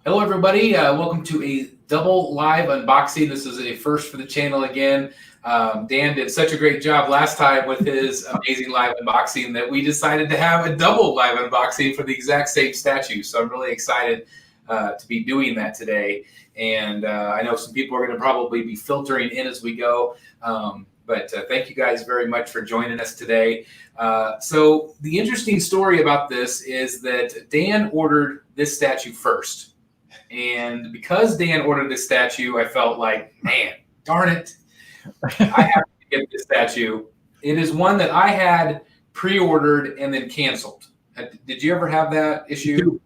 Hello, everybody. Welcome to a double live unboxing. This is a first for the channel again. Dan did such a great job last time with his amazing live unboxing that we decided to have a double live unboxing for the exact same statue. So I'm really excited to be doing that today. And I know some people are going to probably be filtering in as we go. But thank you guys very much for joining us today. So the interesting story about this is that Dan ordered this statue first. And because Dan ordered this statue, I felt like, man, darn it, I have to get this statue. It is one that I had pre-ordered and then canceled. Did you ever have that issue?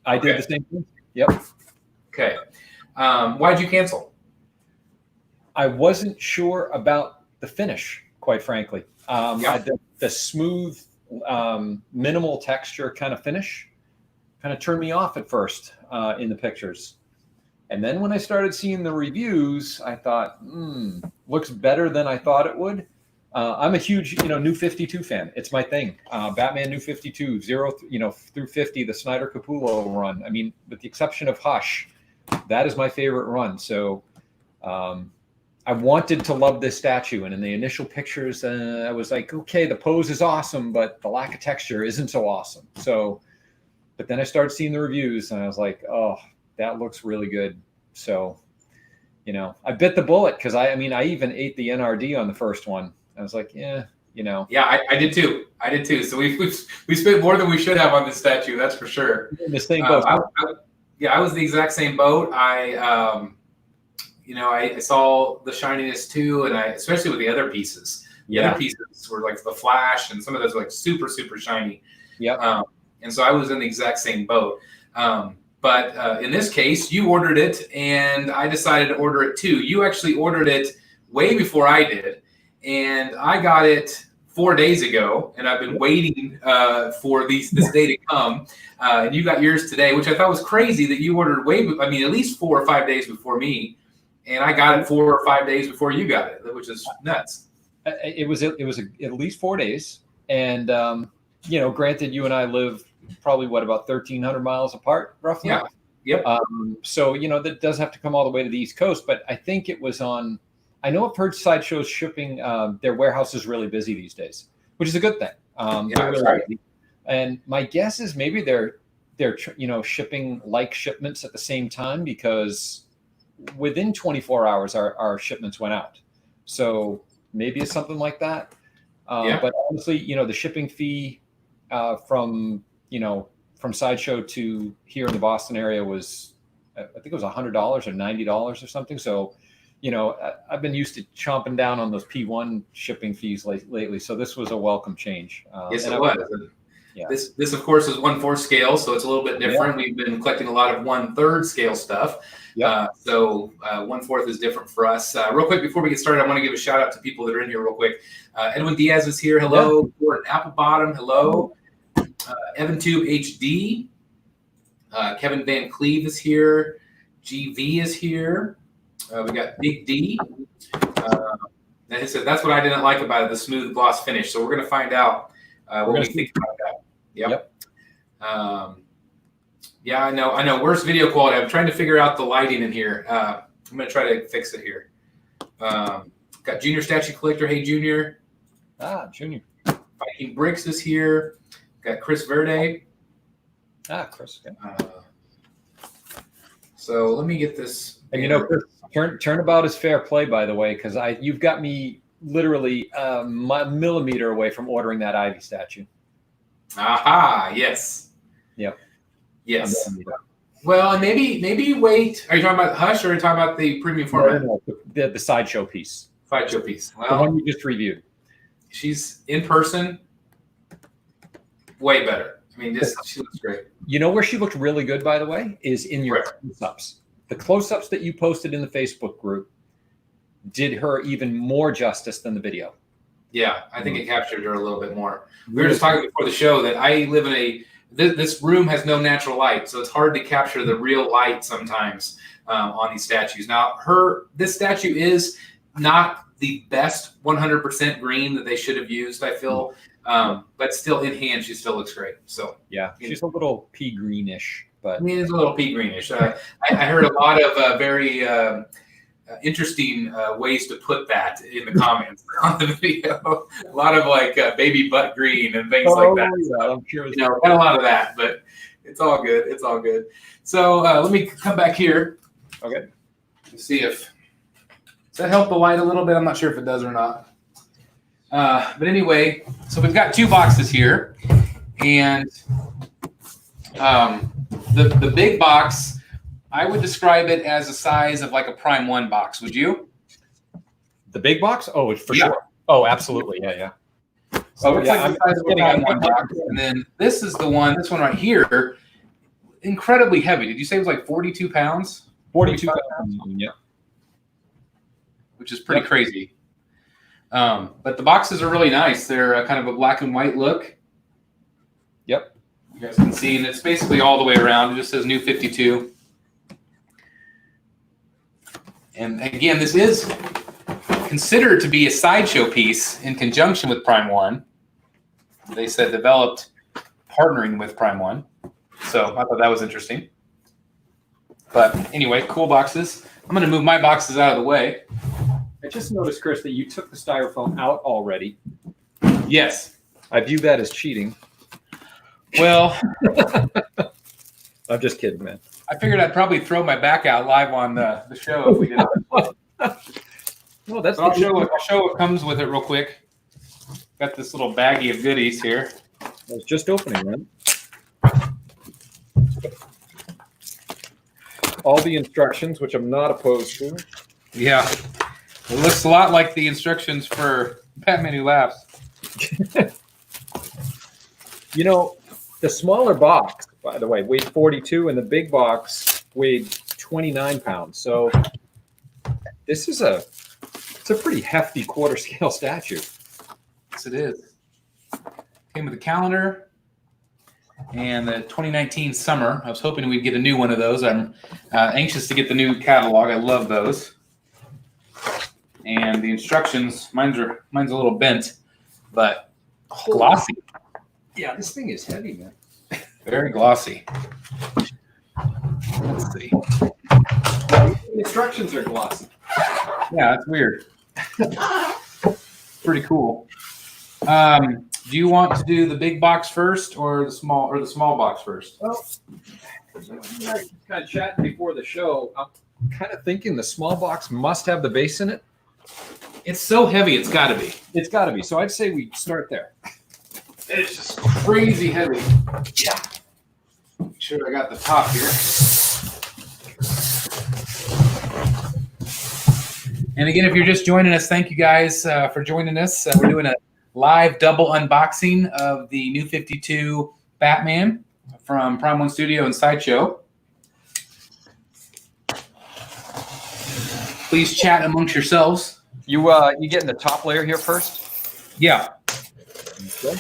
I did the same thing. Yep. Okay. Why'd you cancel? I wasn't sure about the finish, quite frankly. The smooth, minimal texture kind of finish kind of turned me off at first in the pictures. And then when I started seeing the reviews, I thought, looks better than I thought it would. I'm a huge, New 52 fan. It's my thing. Batman New 52, 0, through 50, the Snyder Capullo run. I mean, with the exception of Hush, that is my favorite run. So I wanted to love this statue. And in the initial pictures, I was like, okay, the pose is awesome, but the lack of texture isn't so awesome. So, but then I started seeing the reviews and I was like, oh, that looks really good. So, I bit the bullet because I even ate the NRD on the first one. I was like, Yeah, I did too. So we spent more than we should have on this statue. That's for sure. In the same boat. I was the exact same boat. I saw the shininess too, and especially with the other pieces. The other pieces were like the Flash, and some of those were like super, super shiny. Yeah. And so I was in the exact same boat. But in this case, you ordered it, and I decided to order it too. You actually ordered it way before I did, and I got it 4 days ago, and I've been waiting for this day to come. And you got yours today, which I thought was crazy that you ordered at least 4 or 5 days before me, and I got it 4 or 5 days before you got it, which is nuts. It was at least 4 days, and granted, you and I live probably about 1,300 miles apart, roughly. Yeah. Yep. So that does have to come all the way to the East Coast, but I think it was on. I know I've heard Sideshow's shipping. Their warehouse is really busy these days, which is a good thing. That's right. And my guess is maybe they're shipping like shipments at the same time because within 24 hours our shipments went out. So maybe it's something like that. But honestly, the shipping fee from Sideshow to here in the Boston area was, I think it was $100 or $90 or something. So, I've been used to chomping down on those P1 shipping fees lately. So this was a welcome change. Yes, it was. Yeah. This of course is 1/4 scale, so it's a little bit different. Yeah. We've been collecting a lot of 1/3 scale stuff. Yeah. So 1/4 is different for us. Real quick, before we get started, I want to give a shout out to people that are in here real quick. Edwin Diaz is here. Hello. Yeah. Gordon Applebottom. Hello. Evan Tube HD. Kevin Van Cleve is here. GV is here. We got Big D. And he said that's what I didn't like about it, the smooth gloss finish. So we're going to find out what we think about that. Yep. Yeah, I know. Worst video quality. I'm trying to figure out the lighting in here. I'm going to try to fix it here. Got Junior Statue Collector. Hey, Junior. Junior. Viking Bricks is here. Got Chris Verde. Chris. So let me get this. And Chris, turnabout is fair play, by the way, because you've got me literally a millimeter away from ordering that Ivy statue. Aha! Yes. Yep. Yes. Well, and maybe wait. Are you talking about Hush or are you talking about the premium format? No, the Sideshow piece. Sideshow piece. Well, the one you just reviewed. She's in person. Way better. I mean, she looks great. You know where she looked really good, by the way, is in your close-ups. The close-ups that you posted in the Facebook group did her even more justice than the video. Yeah, I think it captured her a little bit more. We were just talking before the show that I live in this room has no natural light, so it's hard to capture the real light sometimes on these statues. Now, this statue is not the best 100% green that they should have used, I feel. But still in hand, she still looks great. So yeah, she's a little pea greenish. but I mean, it's a little pea greenish. I heard a lot of very interesting ways to put that in the comments on the video. A lot of like baby butt green and things like that. Yeah, So, I'm sure got a lot of that, but it's all good. It's all good. So let me come back here. Okay. Let's see if does that help the light a little bit. I'm not sure if it does or not. But anyway, so we've got 2 boxes here, and the big box, I would describe it as a size of like a Prime 1 box. Would you? The big box? Oh, for Yeah. sure. Oh, absolutely. Yeah. So it's yeah, like the size of a Prime 1 box. And then this is this one right here, incredibly heavy. Did you say it was like 42 pounds? 42 pounds. Yeah. Which is pretty crazy. But the boxes are really nice. They're kind of a black and white look. Yep. You guys can see, and it's basically all the way around. It just says New 52. And again, this is considered to be a sideshow piece in conjunction with Prime 1. They said developed partnering with Prime 1. So I thought that was interesting. But anyway, cool boxes. I'm going to move my boxes out of the way. I just noticed, Chris, that you took the styrofoam out already. Yes. I view that as cheating. Well, I'm just kidding, man. I figured I'd probably throw my back out live on the show if we did it. No, that's I'll show what comes with it real quick. Got this little baggie of goodies here. I was just opening, man. All the instructions, which I'm not opposed to. Yeah. It looks a lot like the instructions for Batman Who Laughs. You know, the smaller box, by the way, weighed 42, and the big box weighed 29 pounds. So this is it's a pretty hefty quarter scale statue. Yes, it is. Came with a calendar and the 2019 summer. I was hoping we'd get a new one of those. I'm anxious to get the new catalog. I love those. And the instructions, mine's a little bent, but glossy. Yeah, this thing is heavy, man. Very glossy. Let's see. The instructions are glossy. Yeah, that's weird. Pretty cool. Do you want to do the big box first or the small box first? Well, kind of chatting before the show. I'm kind of thinking the small box must have the base in it. It's so heavy, it's got to be. It's got to be. So I'd say we start there. It's just crazy heavy. Yeah. Make sure I got the top here. And again, if you're just joining us, thank you guys for joining us. We're doing a live double unboxing of the New 52 Batman from Prime 1 Studio and Sideshow. Please chat amongst yourselves. You getting the top layer here first? Yeah. Okay.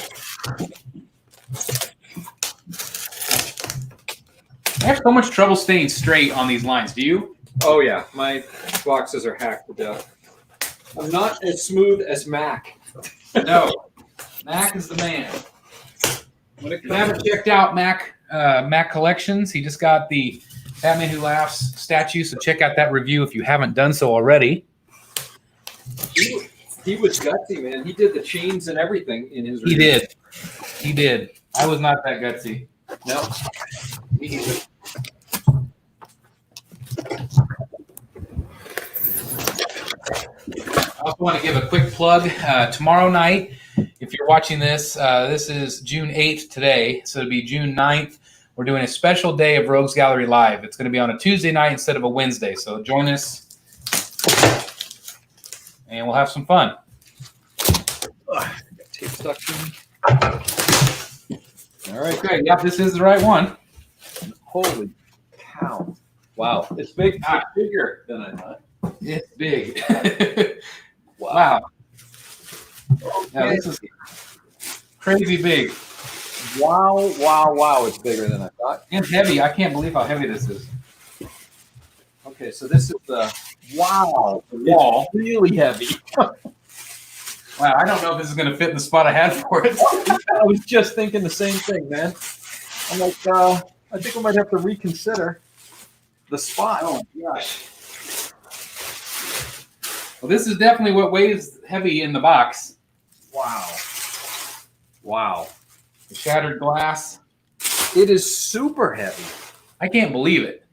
I have so much trouble staying straight on these lines. Do you? Oh yeah, my boxes are hacked to death. I'm not as smooth as Mac. No. Mac is the man. If you haven't checked out Mac Collections, he just got the Batman Who Laughs statue, so check out that review if you haven't done so already. He was gutsy, man. He did the chains and everything in his review. He did. I was not that gutsy. No. Me either. I also want to give a quick plug. Tomorrow night, if you're watching this, this is June 8th today, so it'll be June 9th. We're doing a special day of Rogues Gallery Live. It's going to be on a Tuesday night instead of a Wednesday, so join us, and we'll have some fun. Tape stuck to me. All right. Okay, yep, this is the right one. Holy cow. Wow. It's big. It's bigger than I thought. It's big. Wow. Yeah, this is crazy big. Wow, wow, wow. It's bigger than I thought. And heavy. I can't believe how heavy this is. Okay, so this is the Wow. The wall. It's really heavy. Wow, I don't know if this is going to fit in the spot I had for it. I was just thinking the same thing, man. I'm like, I think I might have to reconsider the spot. Oh my gosh. Well, this is definitely what weighs heavy in the box. Wow. Wow. The shattered glass. It is super heavy. I can't believe it.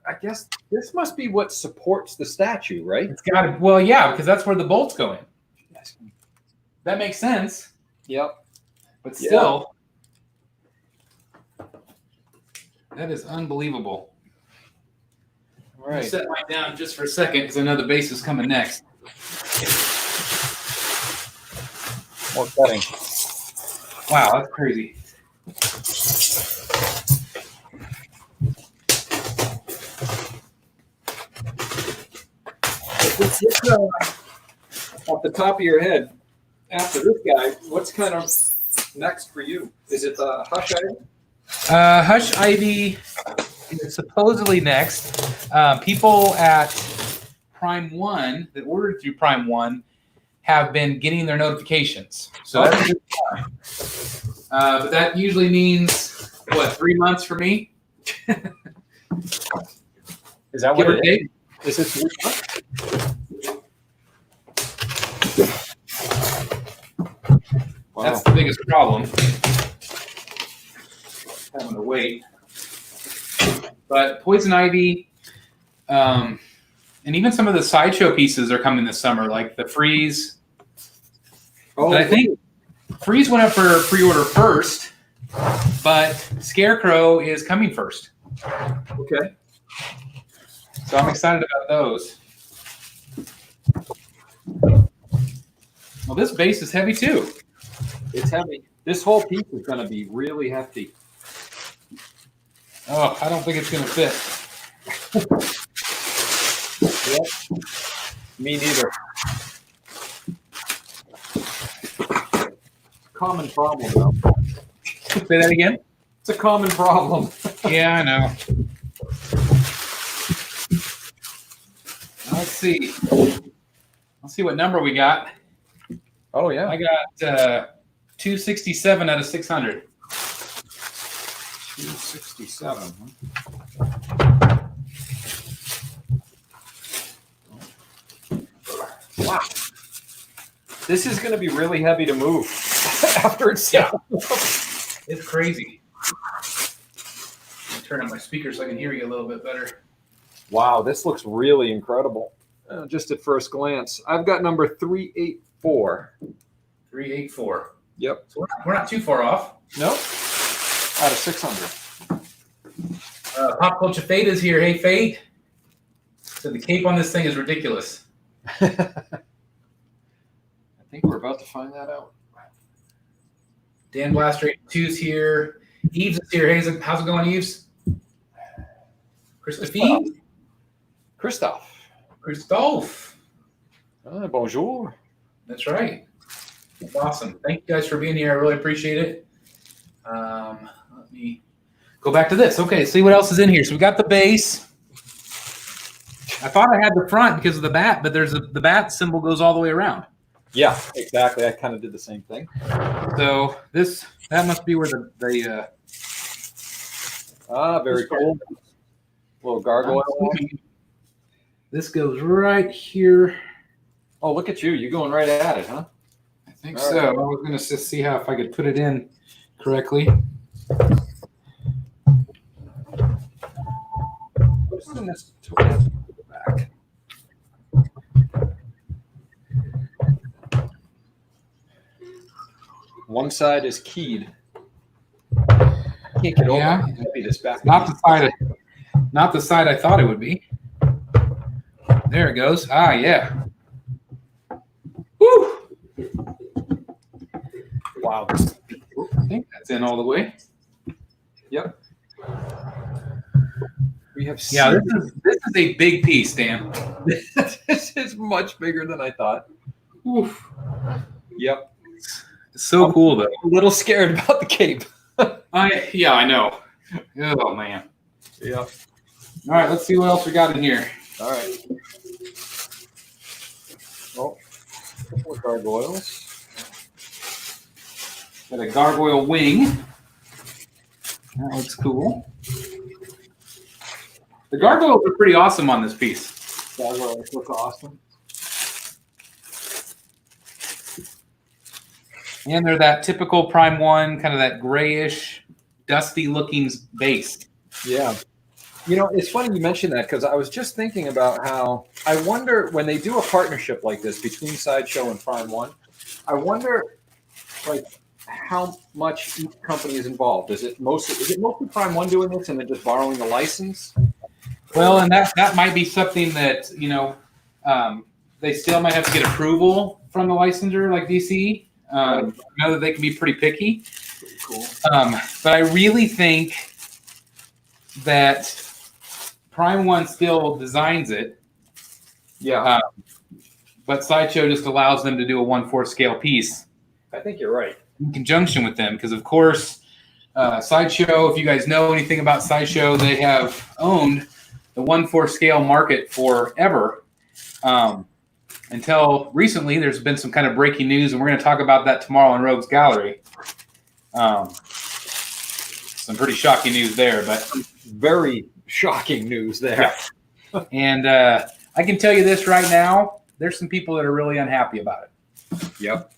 I guess this must be what supports the statue, right? It's got to, well, yeah, because that's where the bolts go in. That makes sense. Yep. But still, that is unbelievable. All right. I'll set mine down just for a second because I know the base is coming next. More cutting. Wow, that's crazy. Off the top of your head, after this guy, what's kind of next for you? Is it the Hush Ivy? Hush Ivy is supposedly next. People at Prime One that ordered through Prime One have been getting their notifications. So that's a good sign. But that usually means, what, 3 months for me? Is that Give what or it take. is? Is it 3 months? Wow. That's the biggest problem. Having to wait. But Poison Ivy, and even some of the sideshow pieces are coming this summer, like the Freeze. Oh, And I think Freeze went up for pre-order first, but Scarecrow is coming first. okay. So I'm excited about those. Well, this base is heavy too. It's heavy. This whole piece is going to be really hefty. Oh, I don't think it's going to fit. Yep. Me neither. Common problem, though. Say that again? It's a common problem. Yeah, I know. Let's see. Let's see what number we got. Oh, yeah. I got 267 out of 600. 267, huh? Wow. This is going to be really heavy to move after it's Yeah. It's crazy. Let me turn on my speaker so I can hear you a little bit better. Wow, this looks really incredible. Just at first glance. I've got number 384. 384. Yep. So we're not too far off. Nope. Out of 600. Pop Culture Fate is here. Hey, Fate. So the cape on this thing is ridiculous. I think we're about to find that out. Dan Blaster 82's here. Yves is here. Hey, how's it going, Yves? Christophe? Christophe. Bonjour. That's right. That's awesome. Thank you guys for being here. I really appreciate it. Let me go back to this. Okay, see what else is in here. So we got the base. I thought I had the front because of the bat, but the bat symbol goes all the way around. Yeah, exactly. I kind of did the same thing. So that must be where the very cool. Little gargoyle. This goes right here. Oh, look at you. You're going right at it, huh? I think All so. right. I was going to just see if I could put it in correctly. What's in this back? One side is keyed. Can't get over Yeah. how heavy this back. Not the side I thought it would be. There it goes. Ah, yeah. Woo! Wow. I think that's in all the way. Yep. We have Yeah, this is a big piece, Dan. this is much bigger than I thought. Oof. Yep. It's so cool though. A little scared about the cape. Yeah, I know. Oh man. Yeah. All right, let's see what else we got in here. All right. Oh, a couple of gargoyles. Got a gargoyle wing. That looks cool. The gargoyles are pretty awesome on this piece. Gargoyles look awesome. And they're that typical Prime 1, kind of that grayish, dusty looking base. Yeah. You know, it's funny you mentioned that because I was just thinking about how I wonder when they do a partnership like this between Sideshow and Prime 1, I wonder like how much each company is involved. Is it mostly Prime 1 doing this and then just borrowing the license? Well, and that might be something that, they still might have to get approval from the licensor like DC. I know that they can be pretty picky. Pretty cool. But I really think that Prime 1 still designs it. Yeah. But Sideshow just allows them to do a 1/4 scale piece. I think you're right. In conjunction with them, because of course, Sideshow, if you guys know anything about Sideshow, they have owned the 1/4 scale market forever. Until recently, there's been some kind of breaking news, and we're going to talk about that tomorrow in Rogues Gallery. Some pretty shocking news there, but very shocking news there. Yeah. And I can tell you this right now, there's some people that are really unhappy about it. Yep.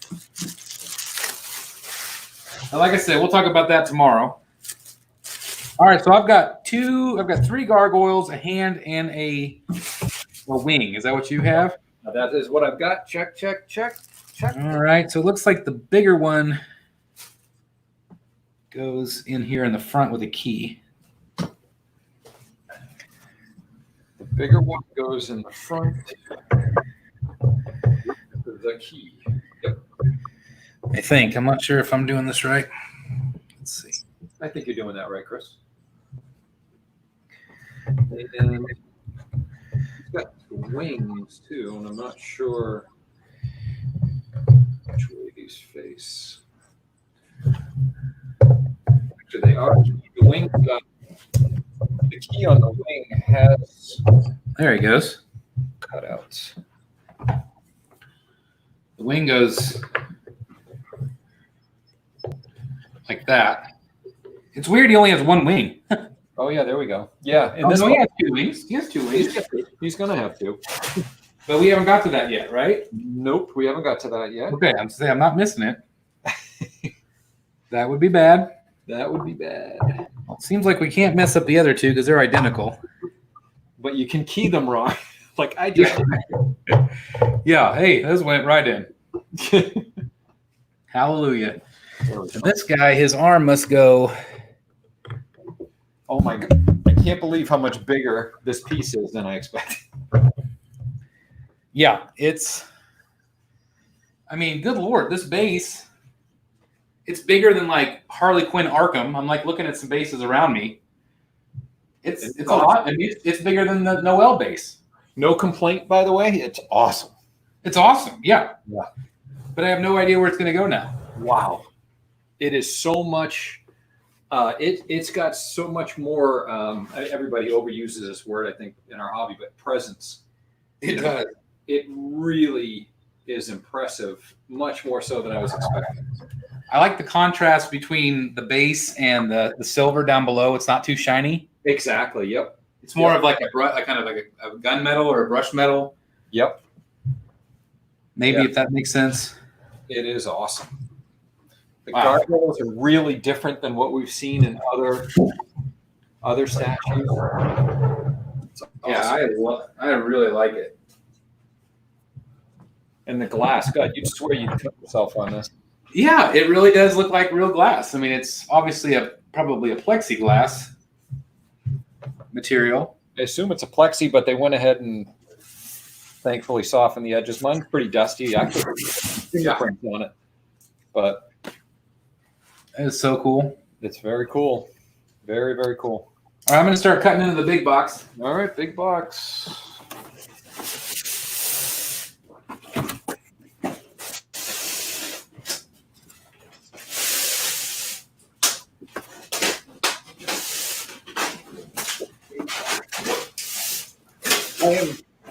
But like I said, we'll talk about that tomorrow. All right, so I've got 3 gargoyles, a hand, and a wing. Is that what you have? That is what I've got. Check, check, check, check. All right, so it looks like the bigger one goes in here in the front with a key. The bigger one goes in the front with the key. Yep. I think. I'm not sure if I'm doing this right. Let's see. I think you're doing that right, Chris. And it's got wings too, and I'm not sure which way these face. Actually, they are. The wing, the key on the wing has. There he goes. Cutouts. The wing goes like that. It's weird. He only has one wing. Oh yeah, there we go. Yeah, and he has 2 wings. He has 2 wings. He's gonna have to. But we haven't got to that yet, right? Nope, we haven't got to that yet. Okay, I'm not missing it. That would be bad. That would be bad. Well, it seems like we can't mess up the other 2 because they're identical. But you can key them wrong. Like I just. Yeah. Hey, this went right in. Hallelujah. And this guy, his arm must go. Oh my God. I can't believe how much bigger this piece is than I expected. Yeah, I mean, good Lord, this base, it's bigger than like Harley Quinn Arkham. I'm like looking at some bases around me. It's a lot. I mean, it's bigger than the Noel base. No complaint, by the way. It's awesome. It's awesome. Yeah. Yeah. But I have no idea where it's going to go now. Wow. It is so much. It's got so much more. Everybody overuses this word, I think, in our hobby, but presence. It does. It really is impressive, much more so than I was expecting. I like the contrast between the base and the silver down below. It's not too shiny. Exactly. Yep. It's more of like a gunmetal or a brush metal. Yep. Maybe if that makes sense. It is awesome. The gargoyles are really different than what we've seen in other statues. Awesome. Yeah, I really like it. And the glass, God, you'd swear you'd cut yourself on this. Yeah, it really does look like real glass. I mean, it's obviously probably a plexiglass material. I assume it's a plexi, but they went ahead and thankfully softened the edges. Mine's pretty dusty. I could fingerprints on it, but that is so cool. It's very cool. Very, very cool. All right, I'm going to start cutting into the big box. All right, big box.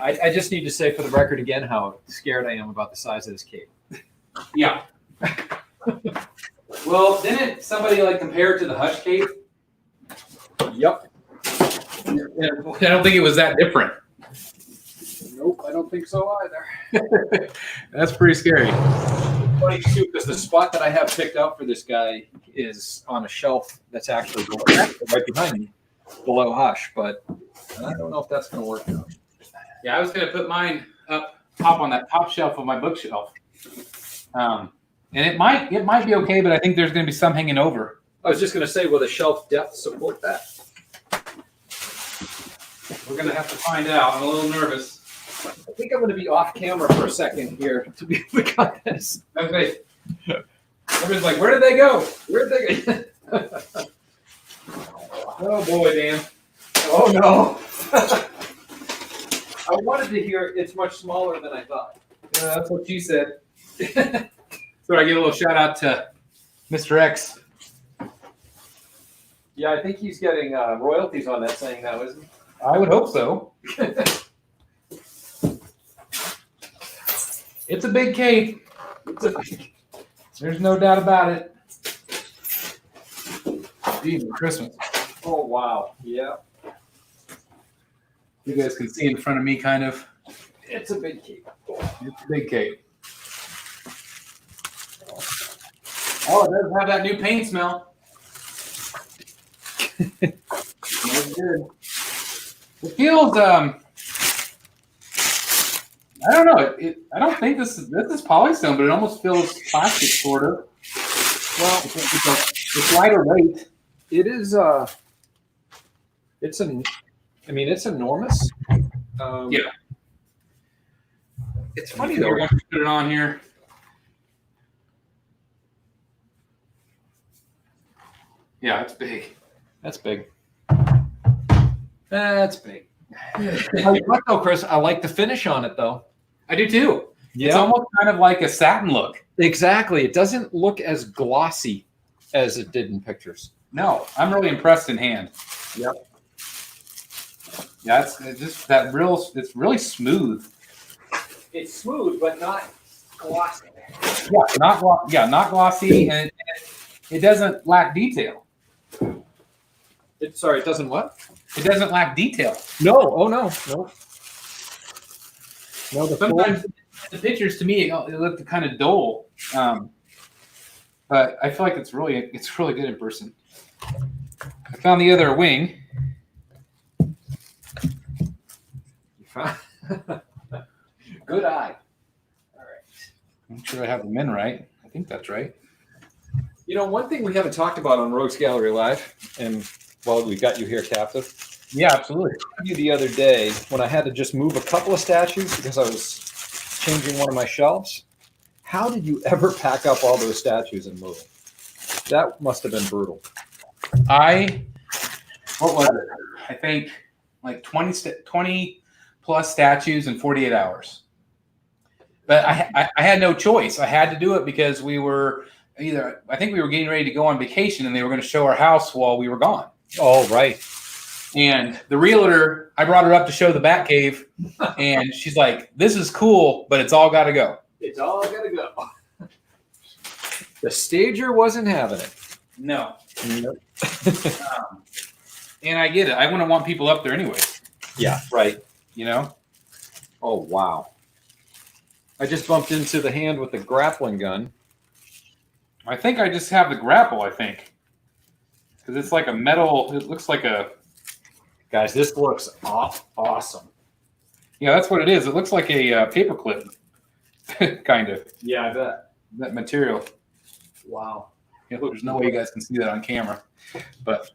I just need to say for the record again how scared I am about the size of this cape. Yeah. Well, didn't somebody compare it to the Hush cape? Yep. I don't think it was that different. Nope, I don't think so either. That's pretty scary. Funny too, because the spot that I have picked out for this guy is on a shelf that's actually right behind me, below Hush. But I don't know if that's going to work out. Yeah, I was going to put mine up top on that top shelf of my bookshelf, and it might be okay, but I think there's going to be some hanging over. I was just going to say, will the shelf depth support that? We're going to have to find out. I'm a little nervous. I think I'm going to be off camera for a second here to be able to cut this. Okay. Everybody's like, where did they go? Where'd they go? Oh boy, Dan. Oh no. I wanted to hear it's much smaller than I thought. That's what you said. So I give a little shout out to Mr. X. Yeah, I think he's getting royalties on that saying now, isn't he? I would hope so. It's a big cape. There's no doubt about it. Even Christmas. Oh wow. Yeah. You guys can see in front of me, kind of. It's a big cape. It's a big cape. Oh, it does have that new paint smell. Smells good. It feels I don't know. I don't think this is polystone, but it almost feels plastic, sort of. Well, it's lighter weight. It is. It's enormous. Yeah. It's funny We're though. going to put it on here. Yeah, it's big. That's big. That's big. What though, Chris? I like the finish on it though. I do too. Yeah. It's almost kind of like a satin look. Exactly. It doesn't look as glossy as it did in pictures. No, I'm really impressed in hand. Yep. Yeah, it's just that real. It's really smooth. It's smooth, but not glossy. Yeah, not glossy, and it doesn't lack detail. It doesn't what? It doesn't lack detail. No. Oh no. No. No. Sometimes the pictures to me it looked kind of dull, but I feel like it's really good in person. I found the other wing. Good eye. All right. I'm sure I have them in right. I think that's right. You know, one thing we haven't talked about on Rogues Gallery Live, and well, we got you here captive. Yeah, absolutely. The other day when I had to just move a couple of statues because I was changing one of my shelves. How did you ever pack up all those statues and move? That must have been brutal. What was it? I think like 20 plus statues in 48 hours. But I had no choice. I had to do it because I think we were getting ready to go on vacation and they were going to show our house while we were gone. Oh, right. And the realtor, I brought her up to show the Batcave, and she's like, "This is cool, but it's all got to go." It's all got to go. The stager wasn't having it. No. Nope. And I get it. I wouldn't want people up there anyway. Yeah, right. You know? Oh, wow. I just bumped into the hand with the grappling gun. I think I just have the grapple, I think. Because it's like a metal, it looks like a... Guys, this looks awesome. Yeah, that's what it is. It looks like a paper clip, kind of. Yeah, I bet. That material. Wow. Yeah, look, there's no way you guys can see that on camera. But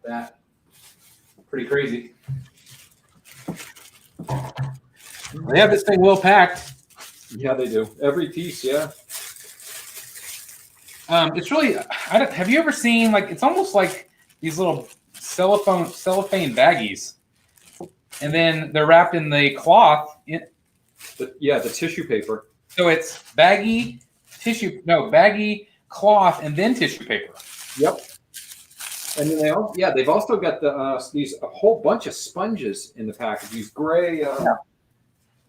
that, pretty crazy. They have this thing well packed. Yeah, they do. Every piece, yeah. It's really. Have you ever seen it's almost like these little cellophane baggies, and then they're wrapped in the cloth. The tissue paper. So it's baggy cloth and then tissue paper. Yep. And then they've also got a whole bunch of sponges in the package. These gray,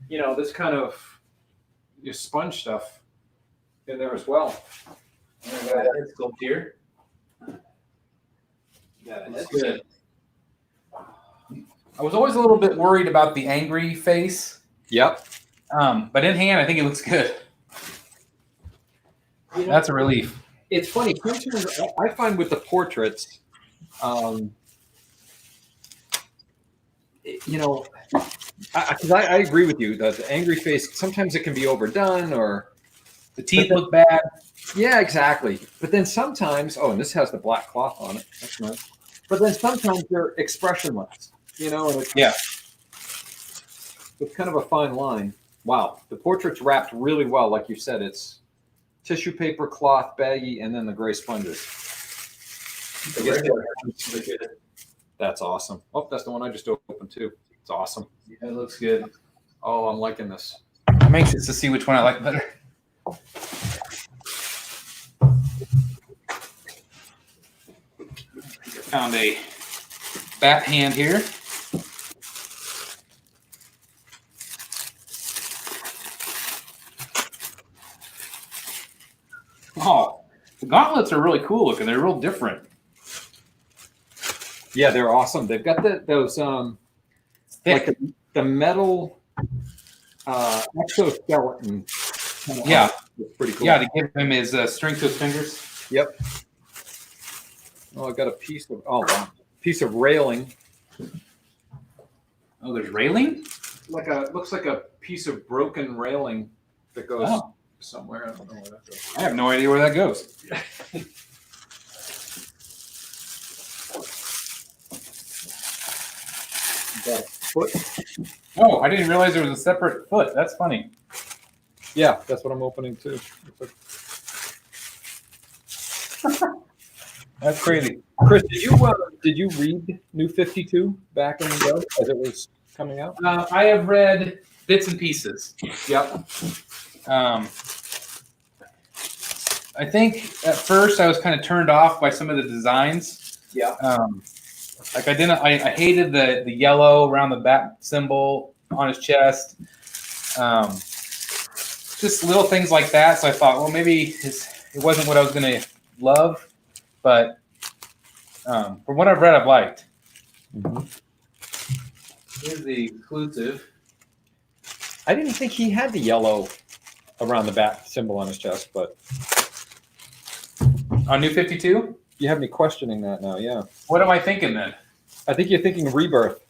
this kind of sponge stuff in there as well. It's sculpt here. That's good. I was always a little bit worried about the angry face. Yep. But in hand, I think it looks good. That's a relief. It's funny. Sometimes I find with the portraits, because I agree with you that the angry face, sometimes it can be overdone or the teeth look bad. Yeah, exactly. But then sometimes, and this has the black cloth on it. That's nice. But then sometimes they're expressionless, and it's kind of a fine line. Wow. The portrait's wrapped really well. Like you said, it's tissue paper, cloth, baggy, and then the gray sponges. That's awesome. Oh, that's the one I just opened too. It's awesome. Yeah, it looks good. Oh, I'm liking this. I'm anxious to see which one I like better. Found a bat hand here. Oh, the gauntlets are really cool looking. They're real different. Yeah, they're awesome. They've got those like the metal exoskeleton. Yeah, it's pretty cool. Yeah, to give him his strength of his fingers. Yep. Oh, I got a piece of railing. Oh, there's railing? Looks like a piece of broken railing that goes somewhere. I don't know where that goes. I have no idea where that goes. Got a foot. Oh, I didn't realize there was a separate foot. That's funny. Yeah, that's what I'm opening too. That's crazy. Chris, did you read New 52 back in the day as it was coming out? I have read bits and pieces. Yep. I think at first I was kind of turned off by some of the designs. Yeah. I hated the yellow around the bat symbol on his chest. Just little things like that. So I thought, well, maybe it wasn't what I was going to love. But from what I've read, I've liked. Mm-hmm. Here's the exclusive. I didn't think he had the yellow around the bat symbol on his chest, but On New 52? You have me questioning that now, yeah. What am I thinking then? I think you're thinking Rebirth.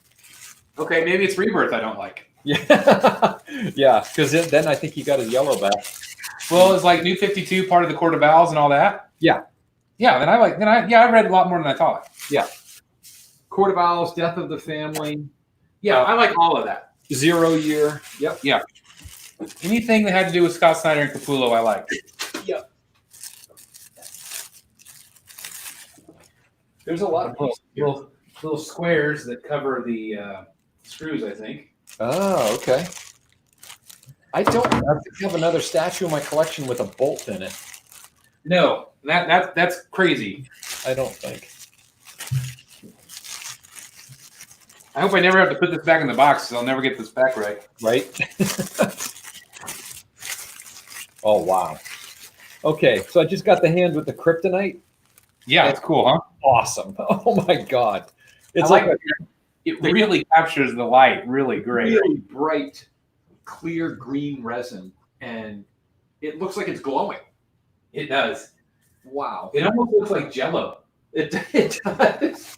Okay, maybe it's Rebirth I don't like. Yeah, yeah, because then I think he got his yellow back. Well, it's like New 52 part of the Court of Owls and all that? Yeah. Yeah, I read a lot more than I thought. Yeah. Court of Owls, Death of the Family. Yeah, I like all of that. 0 Year. Yep. Yeah. Anything that had to do with Scott Snyder and Capullo, I liked. Yep. There's a lot of little squares that cover the screws, I think. Oh, okay. I don't have another statue in my collection with a bolt in it. No, that's crazy. I don't think. I hope I never have to put this back in the box because I'll never get this back right. Right? Oh, wow. Okay, so I just got the hand with the kryptonite. Yeah, it's cool, huh? Awesome. Oh, my God. It's it really captures the light really great. Really bright, clear green resin, and it looks like it's glowing. It does. Wow. It almost looks like Jell-O. It does.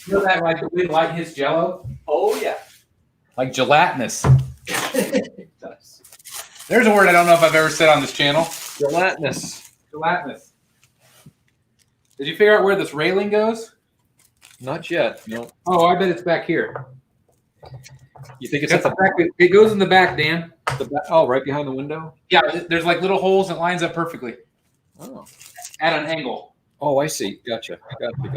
You know that, like the way light hits Jell-O? Oh, yeah. Like gelatinous. It does. There's a word I don't know if I've ever said on this channel. Gelatinous. Gelatinous. Did you figure out where this railing goes? Not yet. No. Oh, I bet it's back here. You think it's at the back? It goes in the back, Dan. Oh, right behind the window? Yeah, there's like little holes and it lines up perfectly. Oh. At an angle. Oh, I see. Gotcha. You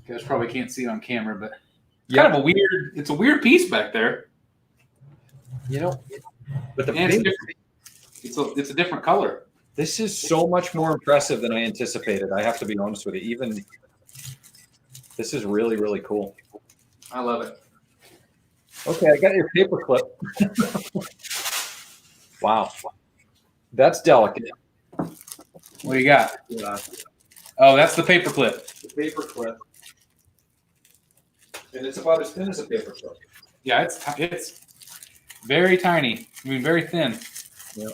guys probably can't see it on camera, but kind of it's a weird piece back there. You know, but it's a different color. This is so much more impressive than I anticipated. I have to be honest with you. Even this is really, really cool. I love it. Okay, I got your paper clip. Wow. That's delicate. What do you got? Yeah. Oh, that's the paper clip. The paper clip. And it's about as thin as a paper clip. Yeah, it's very tiny. I mean, very thin. Yep.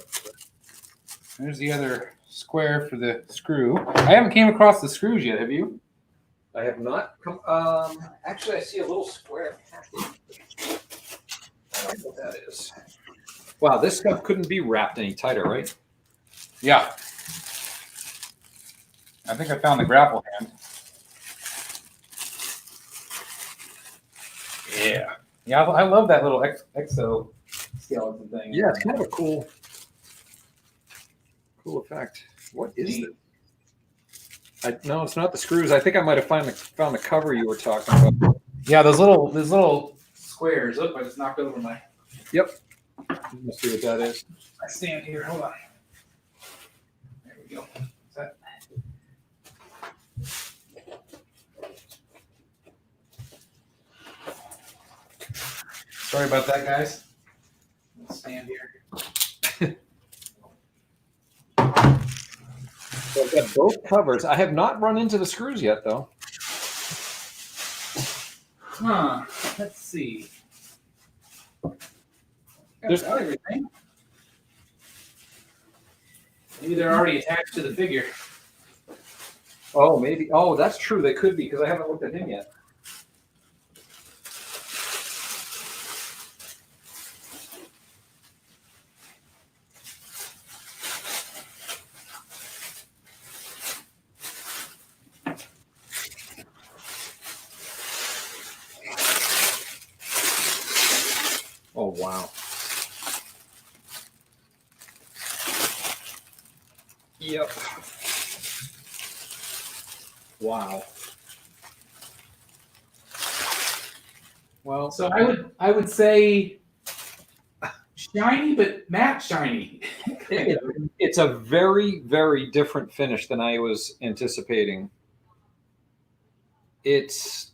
There's the other square for the screw. I haven't came across the screws yet. Have you? I have not come. Actually, I see a little square package. I don't know what that is. Wow, this stuff couldn't be wrapped any tighter, right? Yeah. I think I found the grapple hand. Yeah. Yeah, I love that little exoskeleton thing. Yeah, it's kind of a cool effect. What is it? No, it's not the screws. I think I might have found the cover you were talking about. Yeah, those little squares. Look, I just knocked over my. Yep. Let's see what that is. I stand here. Hold on. There we go. Is that... Sorry about that, guys. Let's stand here. So I've got both covers. I have not run into the screws yet, though. Huh. Let's see. There's everything. Maybe they're already attached to the figure. Oh, maybe. Oh, that's true. They could be because I haven't looked at him yet. Oh, wow. Yep. Wow. Well, So I would say shiny, but matte shiny. it's a very, very different finish than I was anticipating. It's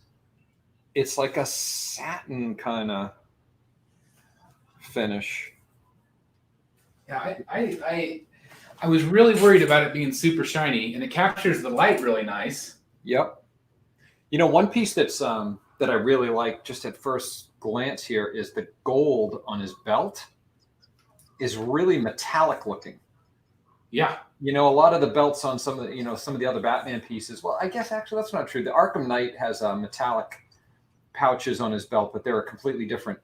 like a satin kind of finish. Yeah, I was really worried about it being super shiny, and it captures the light really nice. Yep. You know, one piece that's that I really like just at first glance here is the gold on his belt is really metallic looking. Yeah. You know, a lot of the belts on some of the other Batman pieces. Well, I guess actually that's not true. The Arkham Knight has metallic pouches on his belt, but they're a completely different,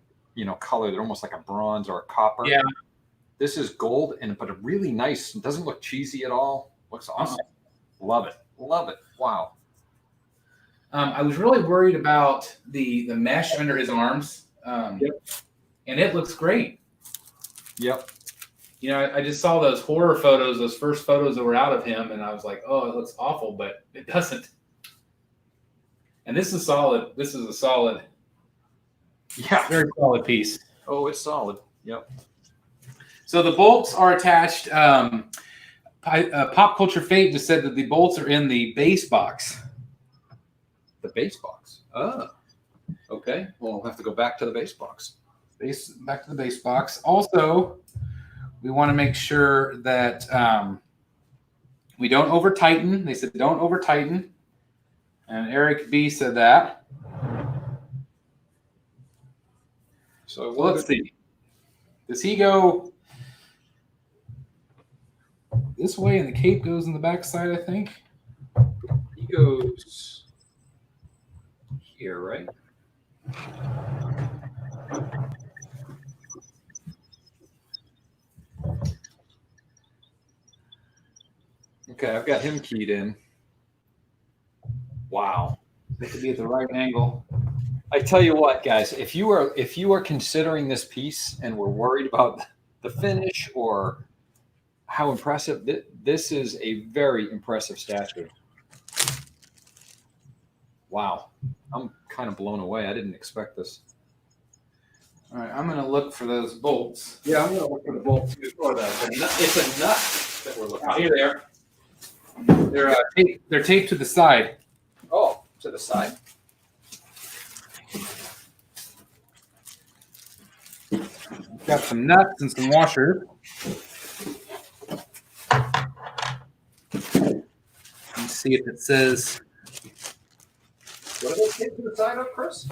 color. They're almost like a bronze or a copper. Yeah. This is gold, but a really nice. It doesn't look cheesy at all. Looks awesome. Love it. Love it. Wow. I was really worried about the mesh under his arms. Yep. And it looks great. Yep. I just saw those horror photos, those first photos that were out of him, and I was like, oh, it looks awful, but it doesn't. And this is solid. This is a solid, very solid piece. Oh, it's solid. Yep. So the bolts are attached. Pop Culture Fate just said that the bolts are in the base box. The base box. Oh, okay. Well, we'll have to go back to the base box. Back to the base box. Also, we want to make sure that we don't over tighten. They said don't over tighten, and Eric B said that. So let's see. Does he go this way, and the cape goes in the back side? I think he goes here, right? Okay, I've got him keyed in. Wow. It could be at the right angle. I tell you what, guys, if you are considering this piece and we're worried about the finish or how impressive, this is a very impressive statue. Wow. I'm kind of blown away. I didn't expect this. All right, I'm going to look for those bolts. Yeah, I'm going to look for the bolt too. Or it's a nut that we're looking for. Here they are. They're taped to the side. Oh, to the side. Got some nuts and some washers. Let's see if it says. What are they taped to the side of, Chris?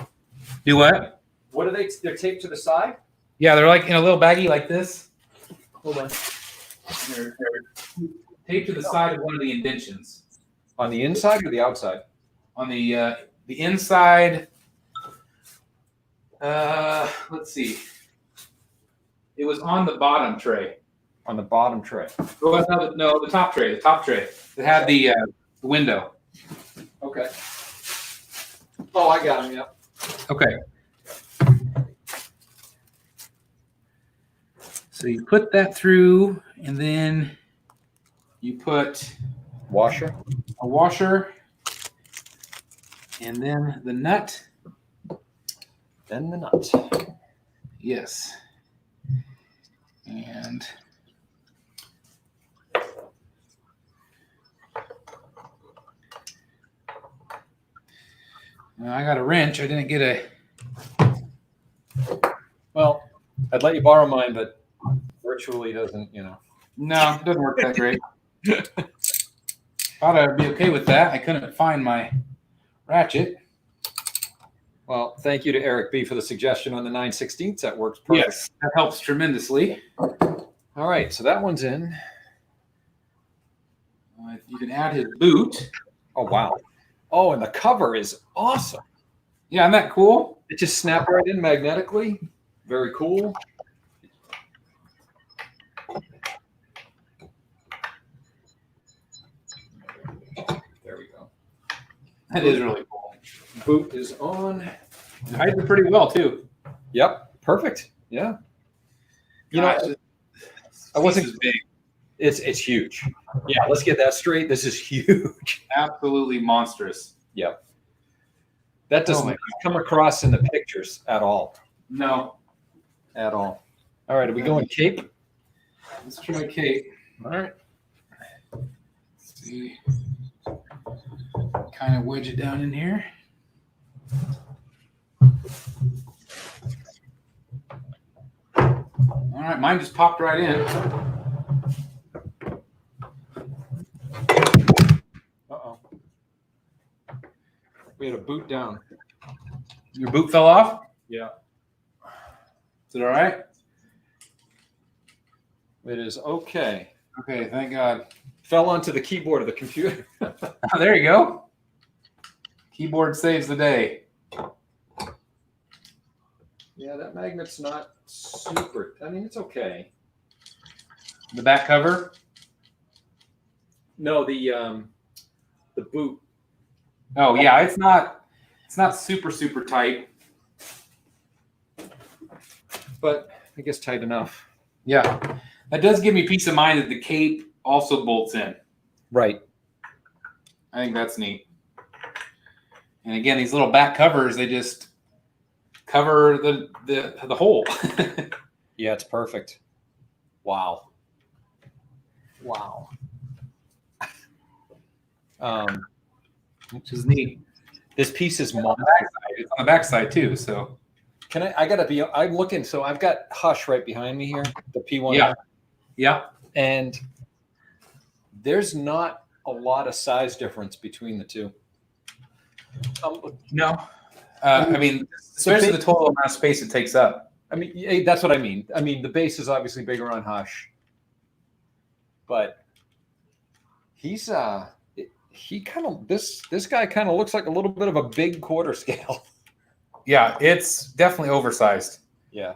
Do what? What are they? They're taped to the side? Yeah, they're like in a little baggie like this. Hold on. They're taped to the side of one of the indentions. On the inside or the outside? On the inside. Let's see. It was on the bottom tray. On the bottom tray. Oh, no, the top tray. The top tray. It had the window. Okay. Oh, I got him. Yeah. Okay. So you put that through, and then you put Washer. a washer, and then the nut. Then the nut. Yes. And I got a wrench. I didn't get a. Well, I'd let you borrow mine, but virtually doesn't, No, it doesn't work that great. Thought I'd be okay with that. I couldn't find my ratchet. Well, thank you to Eric B for the suggestion on the 9/16. That works perfect. Yes, that helps tremendously. All right, so that one's in. You can add his boot. Oh, wow. Oh, and the cover is awesome. Yeah, isn't that cool? It just snapped right in magnetically. Very cool. There we go. That is really cool. Boot is on. It hides it pretty well, too. Yep, perfect. Yeah. I wasn't big. It's huge. Yeah, let's get that straight. This is huge. Absolutely monstrous. Yep. That doesn't come across in the pictures at all. No. At all. All right, are we going cape? Let's try cape. All right. Let's see. Kind of wedge it down in here. All right, mine just popped right in. Uh-oh. We had a boot down. Your boot fell off? Yeah. Is it all right? It is okay. Okay, thank God. Fell onto the keyboard of the computer. Oh, there you go. Keyboard saves the day. Yeah, that magnet's not super. I mean, it's okay. The back cover? No, the boot. Oh yeah, it's not super tight. But I guess tight enough. Yeah. That does give me peace of mind that the cape also bolts in. Right. I think that's neat. And again, these little back covers, they just cover the hole. Yeah, it's perfect. Wow. Wow. Which is neat. This piece is It's on monster. the backside. It's on the backside too. So I'm looking, so I've got Hush right behind me here, the P1. yeah. Yeah. And there's not a lot of size difference between the two. No. I mean, especially the total amount of space it takes up. I mean, that's what I mean. I mean, the base is obviously bigger on Hush, but he's this guy kind of looks like a little bit of a big quarter scale. Yeah, it's definitely oversized. Yeah.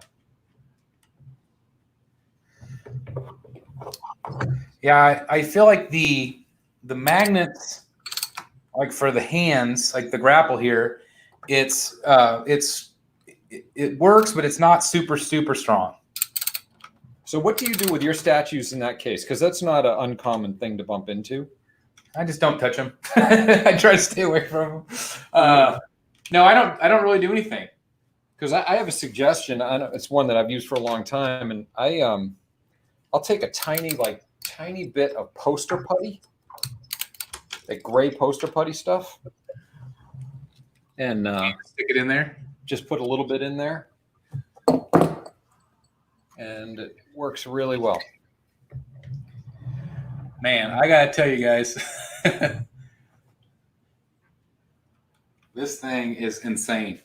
Yeah, I feel like the magnets, like for the hands, like the grapple here, it works, but it's not super strong. So what do you do with your statues in that case? Because that's not an uncommon thing to bump into. I just don't touch them. I try to stay away from them. No, I don't really do anything. Because I have a suggestion. I know it's one that I've used for a long time, and I'll take a tiny bit of poster putty, like gray poster putty stuff, and Stick it in there. just put a little bit in there, and it works really well. Man, I gotta tell you guys, this thing is insane.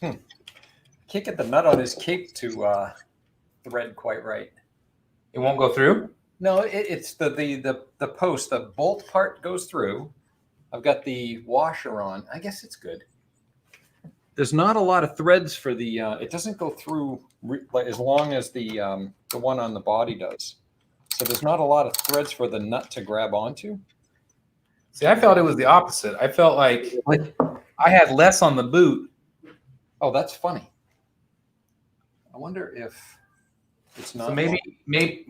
Can't get the nut on his cape to thread quite right. It won't go through? No, it's the post. The bolt part goes through. I've got the washer on. I guess it's good. There's not a lot of threads for the. It doesn't go through as long as the one on the body does. So there's not a lot of threads for the nut to grab onto. See, I felt it was the opposite. I felt like I had less on the boot. Oh, that's funny. I wonder if it's not. So maybe, maybe.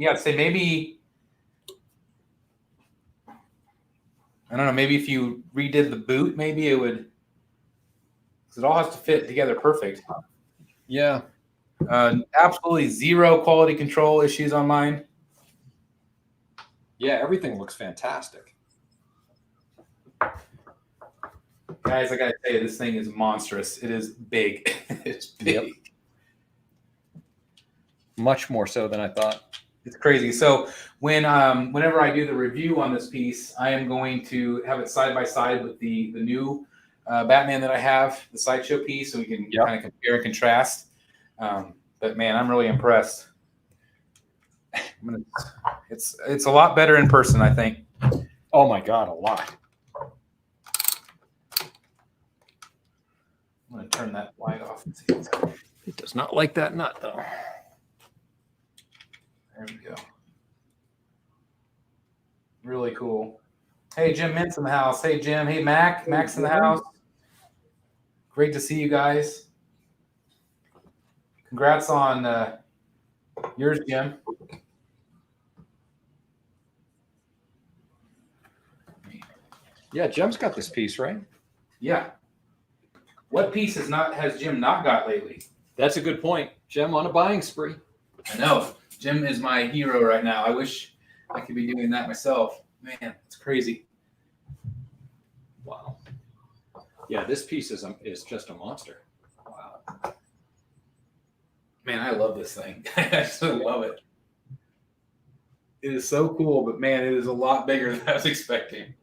I don't know. Maybe if you redid the boot, maybe it would. Because it all has to fit together perfect. Yeah. Absolutely zero quality control issues on mine. Yeah, everything looks fantastic. Guys, I gotta tell you, this thing is monstrous. It is big. It's big. Yep. Much more so than I thought. It's crazy. So whenever I do the review on this piece, I am going to have it side by side with the new Batman that I have, the sideshow piece, so we can kind of compare and contrast. But man, I'm really impressed. It's a lot better in person, I think. Oh my God, a lot. I'm going to turn that light off and see what's happening. It does not like that nut, though. There we go. Really cool. Hey, Jim Mint's in the house. Hey, Jim. Hey, Mac. Mac's in the house. Great to see you guys. Congrats on yours, Jim. Yeah, Jim's got this piece, right? Yeah. What piece has Jim not got lately? That's a good point. Jim on a buying spree. I know. Jim is my hero right now. I wish I could be doing that myself. Man, it's crazy. Wow. Yeah, this piece is just a monster. Wow. Man, I love this thing. I absolutely love it. It is so cool, but man, it is a lot bigger than I was expecting.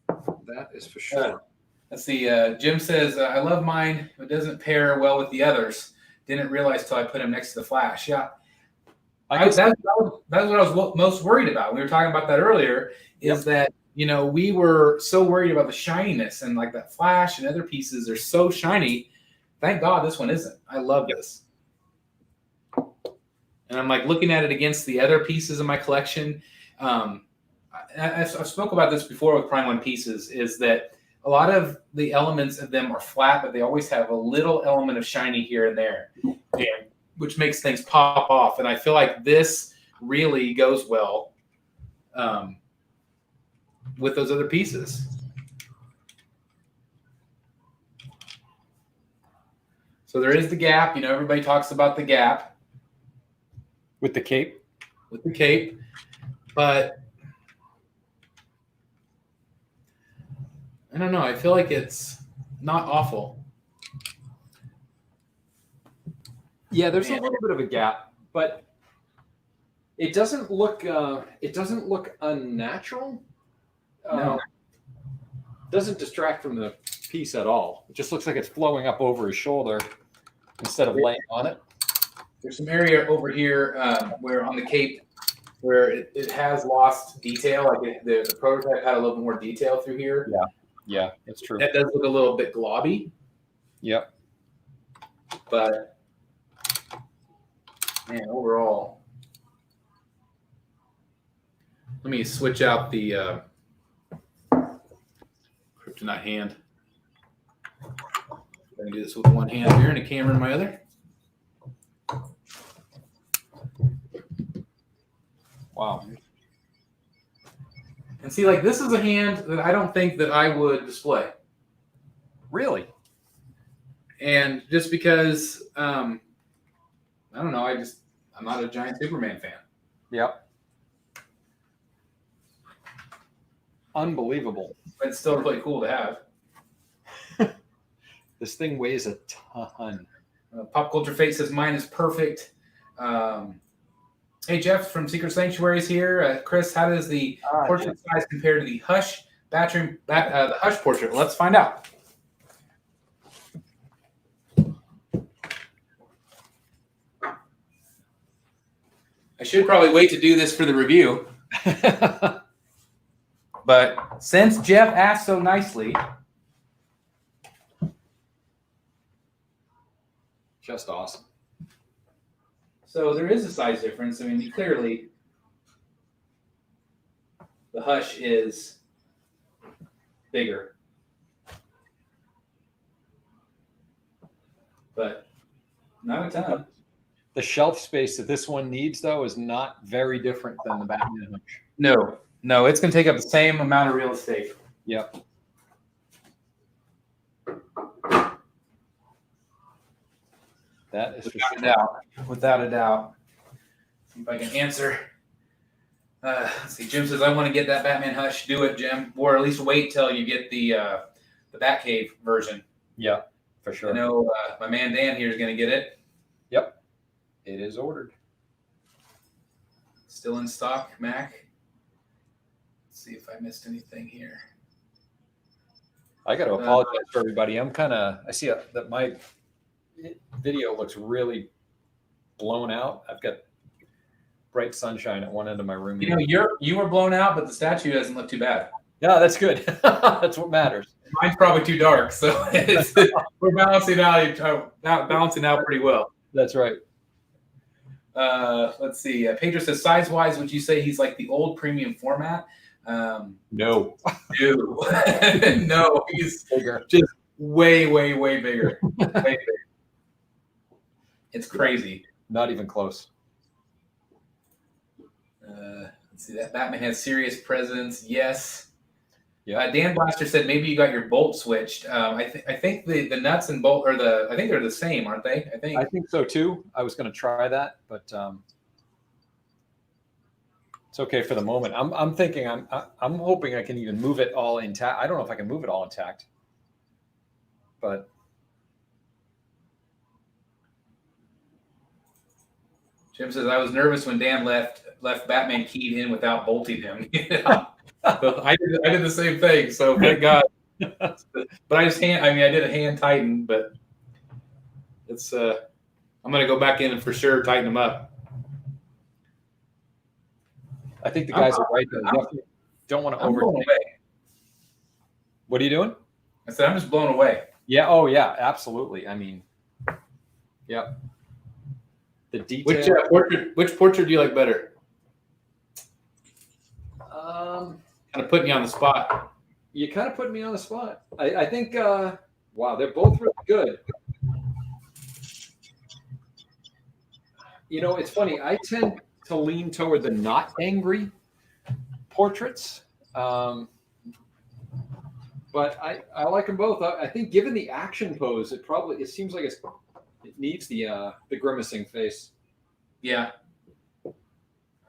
That is for sure. Let's see. Jim says, I love mine. It doesn't pair well with the others. Didn't realize till I put him next to the Flash. Yeah. That's what I was most worried about. We were talking about that earlier, is that, we were so worried about the shininess, and like that Flash and other pieces are so shiny. Thank God this one isn't. I love this. And I'm like looking at it against the other pieces in my collection. I've spoke about this before with Prime 1 pieces, is that a lot of the elements of them are flat, but they always have a little element of shiny here and there, which makes things pop off. And I feel like this really goes well with those other pieces. So there is the gap. Everybody talks about the gap. With the cape? With the cape. But I don't know. I feel like it's not awful. Yeah, there's a little bit of a gap, but it doesn't look unnatural. No. Doesn't distract from the piece at all. It just looks like it's flowing up over his shoulder instead of laying on it. There's some area over here where on the cape where it has lost detail. Like the prototype had a little bit more detail through here. Yeah, that's true. That does look a little bit globby. Yep. But man, overall, let me switch out the kryptonite hand. I'm gonna do this with one hand here and a camera in my other. Wow. And see, like, this is a hand that I don't think that I would display. Really? And just because, I don't know, I'm not a giant Superman fan. Yep. Unbelievable. But it's still really cool to have. This thing weighs a ton. Pop Culture Fate says mine is perfect. Hey, Jeff from Secret Sanctuaries here. Chris, how does the portrait size compare to the Hush the Hush portrait? Let's find out. I should probably wait to do this for the review. But since Jeff asked so nicely. Just awesome. So there is a size difference. I mean, clearly the Hush is bigger. But not a ton. The shelf space that this one needs, though, is not very different than the Batman Hush. No, it's going to take up the same amount of real estate. Yep. That is without a doubt. See if I can answer. Let's see. Jim says, "I want to get that Batman Hush. Do it, Jim, or at least wait till you get the Batcave version." Yeah, for sure. I know my man Dan here is going to get it. Yep, it is ordered. Still in stock, Mac. Let's see if I missed anything here. I got to apologize for everybody. I see that my video looks really blown out. I've got bright sunshine at one end of my room. You know, you were blown out, but the statue doesn't look too bad. Yeah, that's good. That's what matters. Mine's probably too dark, so we're balancing out pretty well. That's right. Let's see. Pedro says, size-wise, would you say he's like the old premium format? No. No, he's bigger. Just way bigger. Way bigger. It's crazy. Not even close. Let's see. That Batman has serious presence. Yes. Yeah. Dan Blaster said maybe you got your bolt switched. I think the nuts and bolt I think they're the same, aren't they? I think so too. I was going to try that, but it's okay for the moment. I'm thinking I'm hoping I can even move it all intact. I don't know if I can move it all intact, but Jim says I was nervous when Dan left Batman keyed in without bolting him. I did the same thing, so thank God. But I did a hand tighten, but it's I'm gonna go back in and for sure tighten them up. I think the guys are right though. Don't want to overthink. What are you doing? I said I'm just blown away. Yeah. Oh yeah. Absolutely. I mean, yep. The detail. Which portrait do you like better? Kind of putting you on the spot. You kind of put me on the spot. I think. Wow, they're both really good. You know, it's funny. I tend to lean toward the not angry portraits, but I like them both. I think, given the action pose, it seems like it needs the grimacing face. Yeah,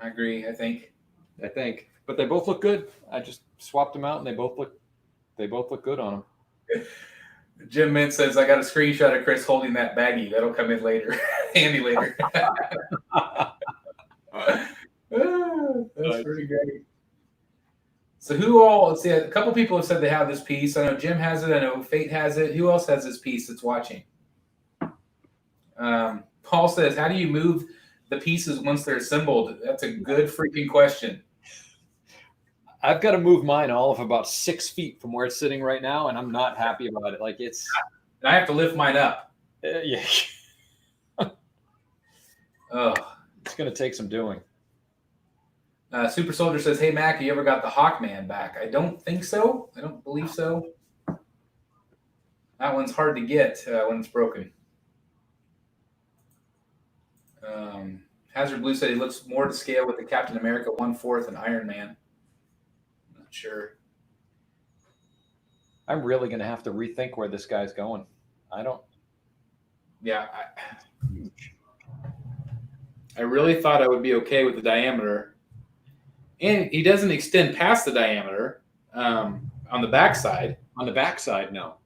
I agree. I think, but they both look good. I just swapped them out, and they both look good on them. Jim Mint says, I got a screenshot of Chris holding that baggie. That'll come in later. Handy later. That's pretty great. So let's see, a couple people have said they have this piece. I know Jim has it. I know Fate has it. Who else has this piece that's watching? Paul says, how do you move the pieces once they're assembled? That's a good freaking question. I've got to move mine all of about 6 feet from where it's sitting right now, and I'm not happy about it. Like it's. I have to lift mine up. Yeah. Oh, it's going to take some doing. Super Soldier says, "Hey Mac, you ever got the Hawkman back?" I don't think so. I don't believe so. That one's hard to get when it's broken. Hazard Blue said he looks more to scale with the Captain America 1/4 and Iron Man. Sure. I'm really going to have to rethink where this guy's going. Yeah. I really thought I would be okay with the diameter. And he doesn't extend past the diameter on the backside. On the backside, no.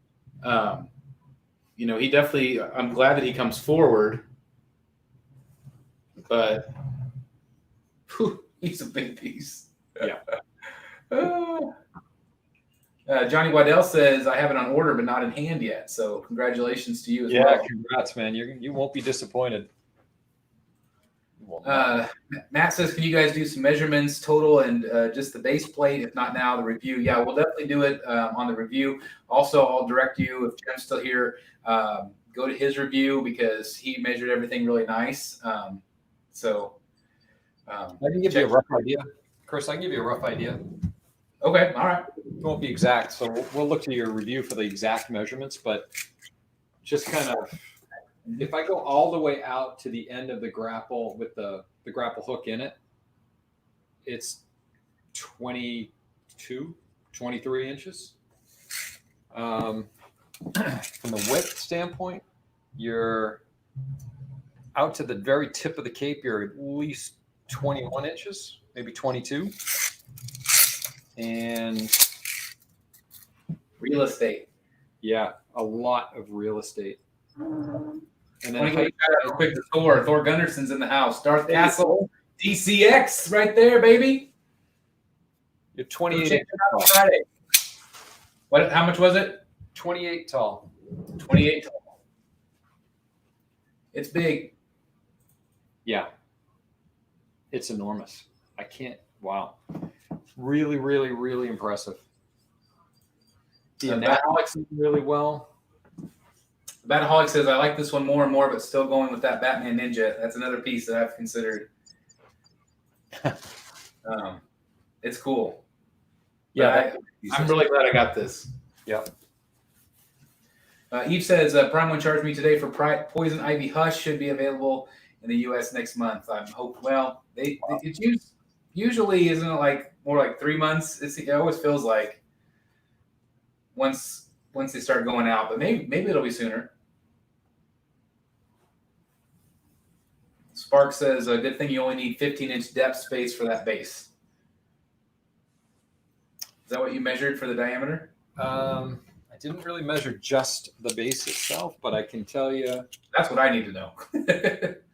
He definitely, I'm glad that he comes forward. But he's a big piece. Yeah. Johnny Waddell says, I have it on order, but not in hand yet. So congratulations to you as well. Yeah, congrats, man. You won't be disappointed. Matt says, can you guys do some measurements total and just the base plate? If not now, the review. Yeah, we'll definitely do it on the review. Also, I'll direct you, if Jim's still here, go to his review because he measured everything really nice. I can give you a rough idea. Chris, I can give you a rough idea. Okay, all right. It won't be exact, so we'll look to your review for the exact measurements, but just kind of, if I go all the way out to the end of the grapple with the grapple hook in it, it's 22, 23 inches. From the width standpoint, you're out to the very tip of the cape, you're at least 21 inches, maybe 22. And real estate. Yeah, a lot of real estate. And then quick to Thor Gunnarson's in the house. Darth Castle DCX right there, baby. You're 28 inches tall. What? How much was it? 28 tall. 28 tall. It's big. Yeah. It's enormous. I can't. Wow. Really, really, really impressive. The anatomics really well. Bataholic says, I like this one more and more, but still going with that Batman Ninja. That's another piece that I've considered. It's cool. Yeah. I'm really glad I got this. Yep. Eve says, Prime One charged me today for Poison Ivy Hush. Should be available in the U.S. next month. I'm hoping. Well, it's usually, isn't it like more like 3 months? It always feels like once they start going out, but maybe it'll be sooner. Spark says, a good thing you only need 15-inch depth space for that base. Is that what you measured for the diameter? I didn't really measure just the base itself, but I can tell you. That's what I need to know.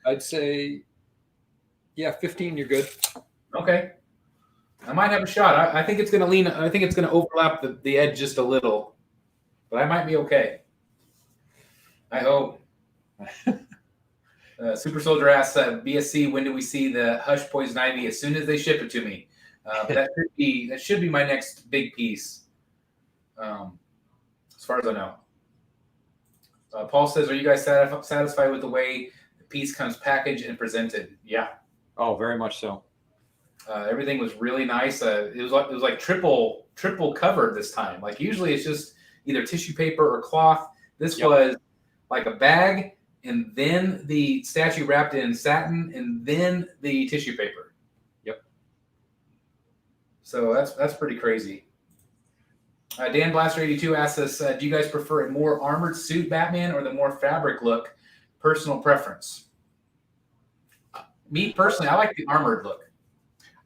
I'd say, yeah, 15, you're good. Okay. I might have a shot. I think it's going to lean. I think it's going to overlap the edge just a little, but I might be okay. I hope. Super Soldier asks, BSC, when do we see the Hush Poison Ivy? As soon as they ship it to me. That should be my next big piece. As far as I know. Paul says, are you guys satisfied with the way the piece comes packaged and presented? Yeah. Oh, very much so. Everything was really nice. It was like triple covered this time. Like usually it's just either tissue paper or cloth. This was like a bag and then the statue wrapped in satin and then the tissue paper. Yep. So that's pretty crazy. Dan Blaster 82 asks us, do you guys prefer a more armored suit Batman or the more fabric look? Personal preference. Me personally, I like the armored look.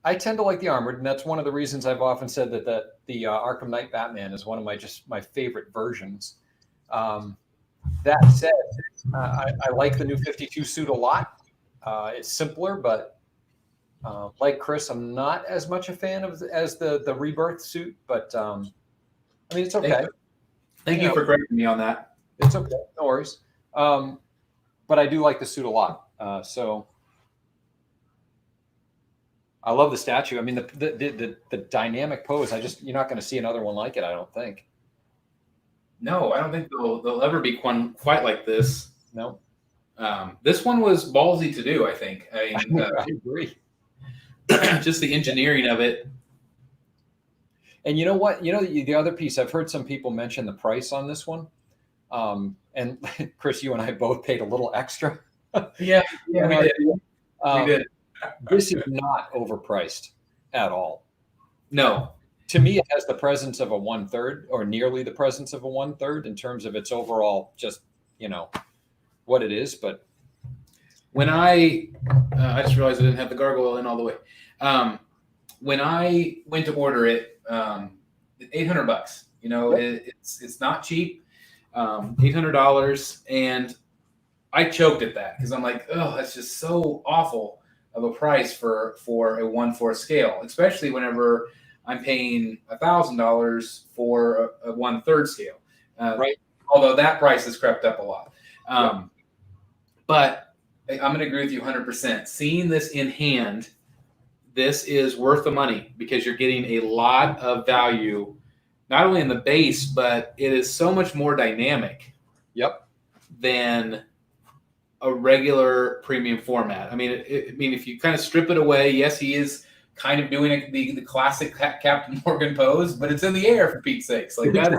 I tend to like the armored, and that's one of the reasons I've often said that the Arkham Knight Batman is one of my favorite versions. That said, I like the new 52 suit a lot. It's simpler, but like Chris, I'm not as much a fan as the Rebirth suit. But I mean, it's okay. Thank you for correcting me on that. It's okay, no worries. But I do like the suit a lot. So. I love the statue. I mean, the dynamic pose. You're not going to see another one like it. I don't think. No, I don't think they'll ever be quite like this. No. This one was ballsy to do. I think. I agree. Just the engineering of it. And you know what? You know the other piece. I've heard some people mention the price on this one. And Chris, you and I both paid a little extra. Yeah, we did. We did. This is not overpriced at all. No. To me, it has the presence of a 1/3 or nearly the presence of a 1/3 in terms of its overall, just, what it is. But when I just realized I didn't have the gargoyle in all the way. When I went to order it, $800, it's not cheap. $800. And I choked at that because I'm like, oh, that's just so awful of a price for a 1/4 scale, especially whenever I'm paying $1,000 for a 1/3 scale. Right. Although that price has crept up a lot. But I'm going to agree with you 100%. Seeing this in hand, this is worth the money because you're getting a lot of value, not only in the base, but it is so much more dynamic. Yep. Than a regular premium format. I mean, if you kind of strip it away, yes, he is kind of doing the classic Captain Morgan pose, but it's in the air for Pete's sakes. Like that,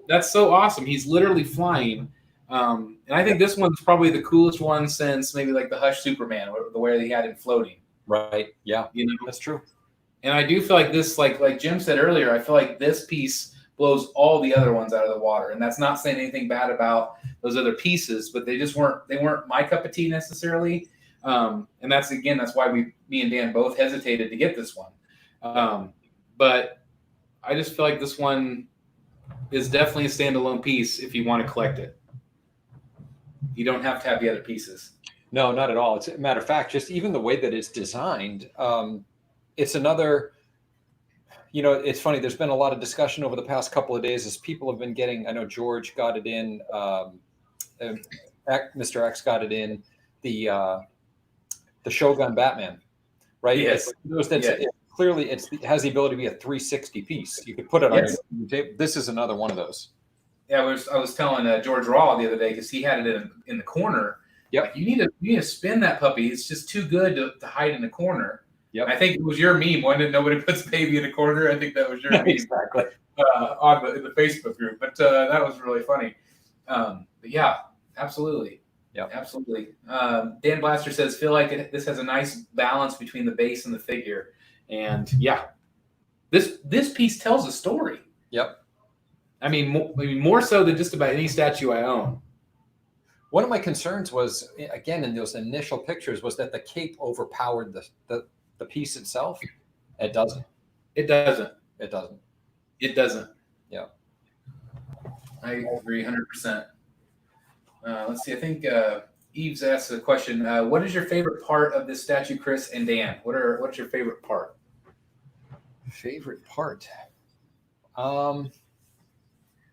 that's so awesome. He's literally flying. And I think this one's probably the coolest one since maybe like the Hush Superman, where they had him floating. Right. Yeah. That's true. And I do feel like this, like Jim said earlier, I feel like this piece blows all the other ones out of the water. And that's not saying anything bad about those other pieces, but they weren't my cup of tea necessarily. And that's why me and Dan both hesitated to get this one. But I just feel like this one is definitely a standalone piece if you want to collect it. You don't have to have the other pieces. No, not at all. It's a matter of fact, just even the way that it's designed, it's another, it's funny. There's been a lot of discussion over the past couple of days as people have been getting, I know George got it in, Mr. X got it in, the Shogun Batman, right? Yes. Clearly it has the ability to be a 360 piece. You could put it on your table. This is another one of those. Yeah, I was telling George Raw the other day because he had it in the corner. Yep. Like, you need to spin that puppy. It's just too good to hide in the corner. Yep. I think it was your meme. Why didn't nobody puts baby in a corner? I think that was your meme. Exactly. In the Facebook group. But that was really funny. But yeah, absolutely. Yeah, absolutely. Dan Blaster says, feel like this has a nice balance between the base and the figure. And yeah, this piece tells a story. Yep. I mean, more so than just about any statue I own. One of my concerns was, again, in those initial pictures, was that the cape overpowered the piece itself. It doesn't. It doesn't. It doesn't. It doesn't. Yeah. I agree 100%. Let's see. I think Yves asked a question. What is your favorite part of this statue, Chris and Dan? What's your favorite part? Favorite part?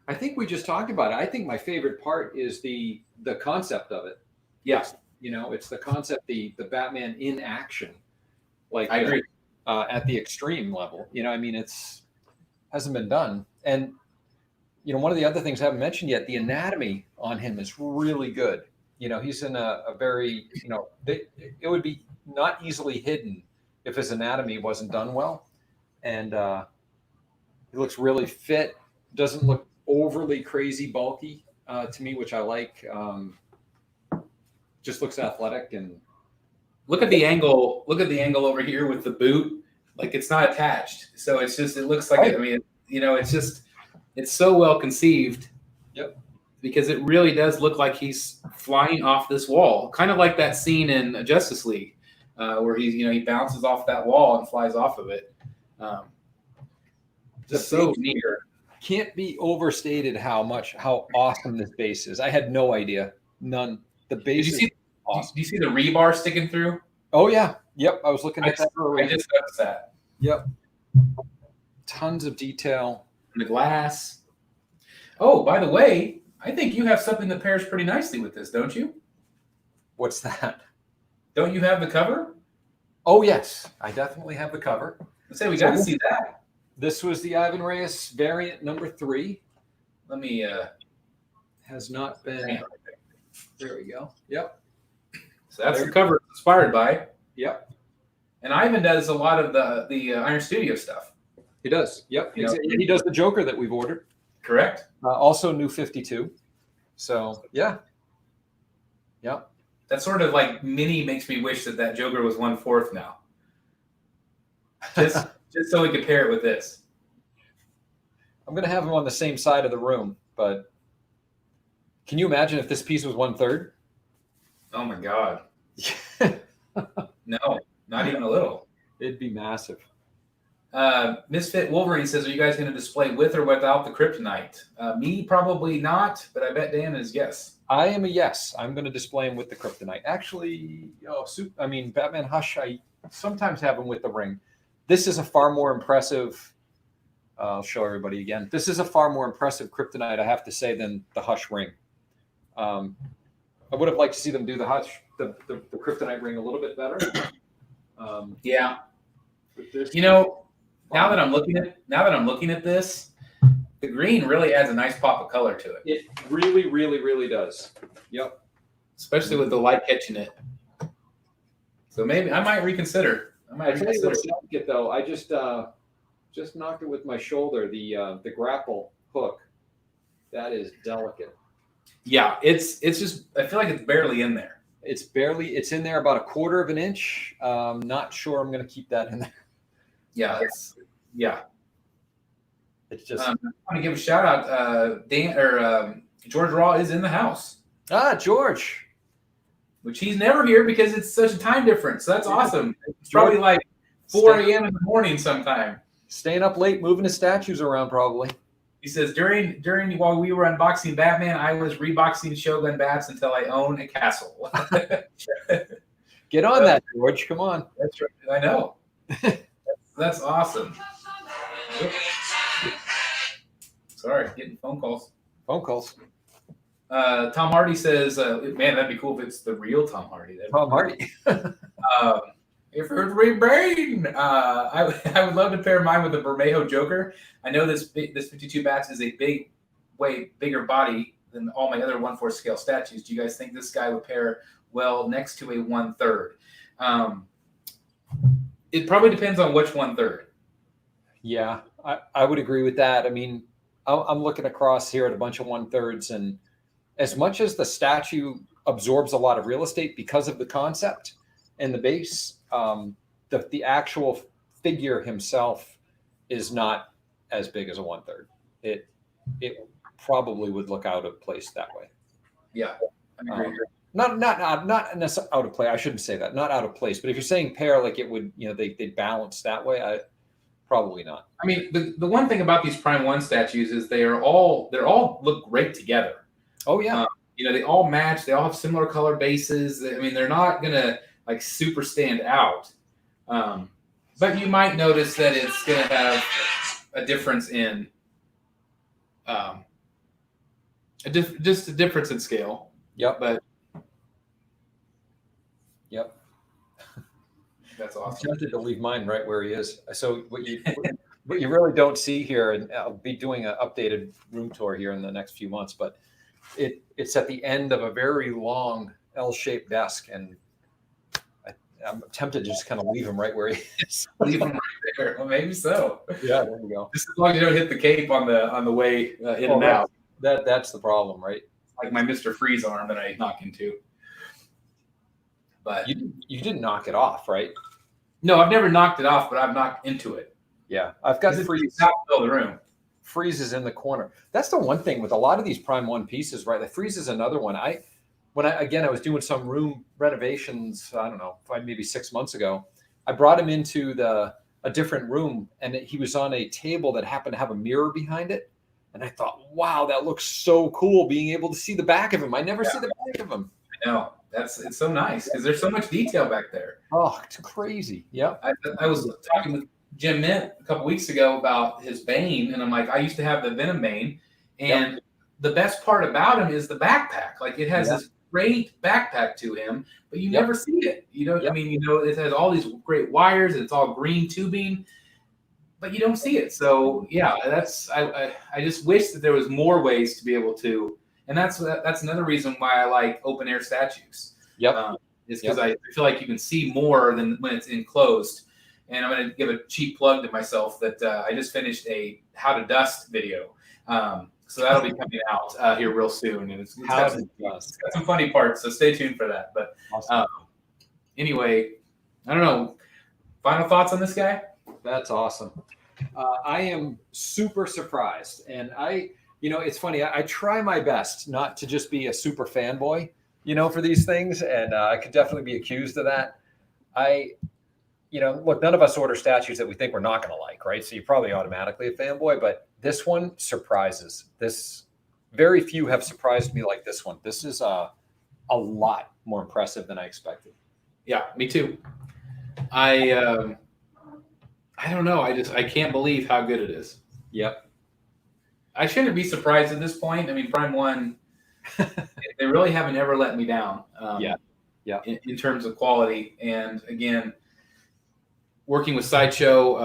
I think we just talked about it. I think my favorite part is the concept of it. Yes. It's the concept, the Batman in action. Like, I agree. At the extreme level. It's hasn't been done. And one of the other things I haven't mentioned yet, the anatomy on him is really good. He's in a very, it would be not easily hidden if his anatomy wasn't done well. And he looks really fit, doesn't look overly crazy bulky to me, which I like. Just looks athletic. And look at the angle over here with the boot. Like, it's not attached. So it looks like it's so well conceived. Yep. Because it really does look like he's flying off this wall, kind of like that scene in Justice League, where he bounces off that wall and flies off of it. Just so neat. Can't be overstated how awesome this base is. I had no idea. None. The base is awesome. Do you see the rebar sticking through? Oh yeah. Yep. I was looking at that earlier. I just noticed that. Yep. Tons of detail. The glass. Oh, by the way, I think you have something that pairs pretty nicely with this, don't you? What's that? Don't you have the cover? Oh, yes. I definitely have the cover. Let's say we got to see that. This was the Ivan Reyes variant number 3. Let me... has not been... There we go. Yep. So that's the cover it's inspired by. Yep. And Ivan does a lot of the Iron Studio stuff. He does. Yep. He does the Joker that we've ordered. Correct. Also New 52. So, yeah. Yep. That sort of like mini makes me wish that Joker was 1/4 now. Just so we could pair it with this. I'm going to have him on the same side of the room, but can you imagine if this piece was 1/3? Oh my God. No, not even a little. It'd be massive. Misfit Wolverine says, are you guys going to display with or without the kryptonite? Me, probably not, but I bet Dan is yes. I am a yes. I'm going to display him with the kryptonite. Actually, Batman Hush, I sometimes have him with the ring. This is a far more impressive, I'll show everybody again. This is a far more impressive kryptonite, I have to say, than the Hush ring. I would have liked to see them do the kryptonite ring a little bit better. Yeah. This, Now that I'm looking at this, the green really adds a nice pop of color to it. It really, really, really does. Yep. Especially with the light catching it. So maybe I might reconsider. I tell you what's delicate though. I just knocked it with my shoulder. The grapple hook. That is delicate. Yeah, it's just I feel like it's barely in there. It's in there about 1/4 of an inch. Not sure I'm going to keep that in there. Yeah, It's just. I want to give a shout out. George Raw is in the house. George. Which he's never here because it's such a time difference. So that's awesome. It's probably like 4 a.m. in the morning sometime. Staying up late, moving his statues around probably. He says, during while we were unboxing Batman, I was reboxing Shogun bats until I own a castle. Get on that, George. Come on. That's right. I know. That's awesome. Sorry, getting phone calls. Tom Hardy says, man, that'd be cool if it's the real Tom Hardy. Tom Hardy. If it was Rebane, I would love to pair mine with the Bermejo Joker. I know this 52 bats is a way bigger body than all my other 1/4 scale statues. Do you guys think this guy would pair well next to a 1/3? It probably depends on which 1/3. Yeah, I would agree with that. I mean, I'm looking across here at a bunch of 1/3s, and as much as the statue absorbs a lot of real estate because of the concept and the base, the actual figure himself is not as big as a 1/3. It probably would look out of place that way. Yeah, I agree. Not necessarily out of place. I shouldn't say that. Not out of place. But if you're saying pair, like it would, they balance that way. Probably not. I mean, the one thing about these Prime 1 statues is they're all look great together. Oh yeah. They all match. They all have similar color bases. I mean, they're not gonna like super stand out. But you might notice that it's gonna have a difference in just a difference in scale. Yep. But yep. That's awesome. I'm tempted to leave mine right where he is. So what you really don't see here, and I'll be doing an updated room tour here in the next few months, but it's at the end of a very long L-shaped desk, and I'm tempted to just kind of leave him right where he is. Leave him right there. Well, maybe so. Yeah, there we go. Just as long as you don't hit the cape on the way in and out. That's the problem, right? Like my Mr. Freeze arm that I knock into. But you didn't knock it off, right? No, I've never knocked it off, but I've knocked into it. Yeah, I've got freeze. Fill the room. Freeze is in the corner. That's the one thing with a lot of these Prime 1 pieces, right? The freeze is another one. I was doing some room renovations. I don't know, maybe 6 months ago. I brought him into a different room, and he was on a table that happened to have a mirror behind it. And I thought, wow, that looks so cool, being able to see the back of him. I never see the back of him. I know. It's so nice because there's so much detail back there. Oh, it's crazy. Yeah. I was talking with Jim Mint a couple weeks ago about his Bane, and I'm like, I used to have the Venom Bane, and the best part about him is the backpack. Like it has this great backpack to him, but you never see it. I mean, it has all these great wires, and it's all green tubing, but you don't see it. So yeah, I just wish that there was more ways to be able to. And that's another reason why I like open air statues. Yep. Is because I feel like you can see more than when it's enclosed. And I'm going to give a cheap plug to myself that I just finished a how to dust video. So that'll be coming out here real soon. And it's got some funny parts, so stay tuned for that. But anyway, I don't know. Final thoughts on this guy? That's awesome. I am super surprised. And it's funny. I try my best not to just be a super fanboy, for these things. And I could definitely be accused of that. Look, none of us order statues that we think we're not going to like, right? So you're probably automatically a fanboy, but this one surprises. Very few have surprised me like this one. This is a lot more impressive than I expected. Yeah, me too. I don't know. I can't believe how good it is. Yep. I shouldn't be surprised at this point. I mean, Prime 1, they really haven't ever let me down. Yeah. In terms of quality, and again, working with Sideshow,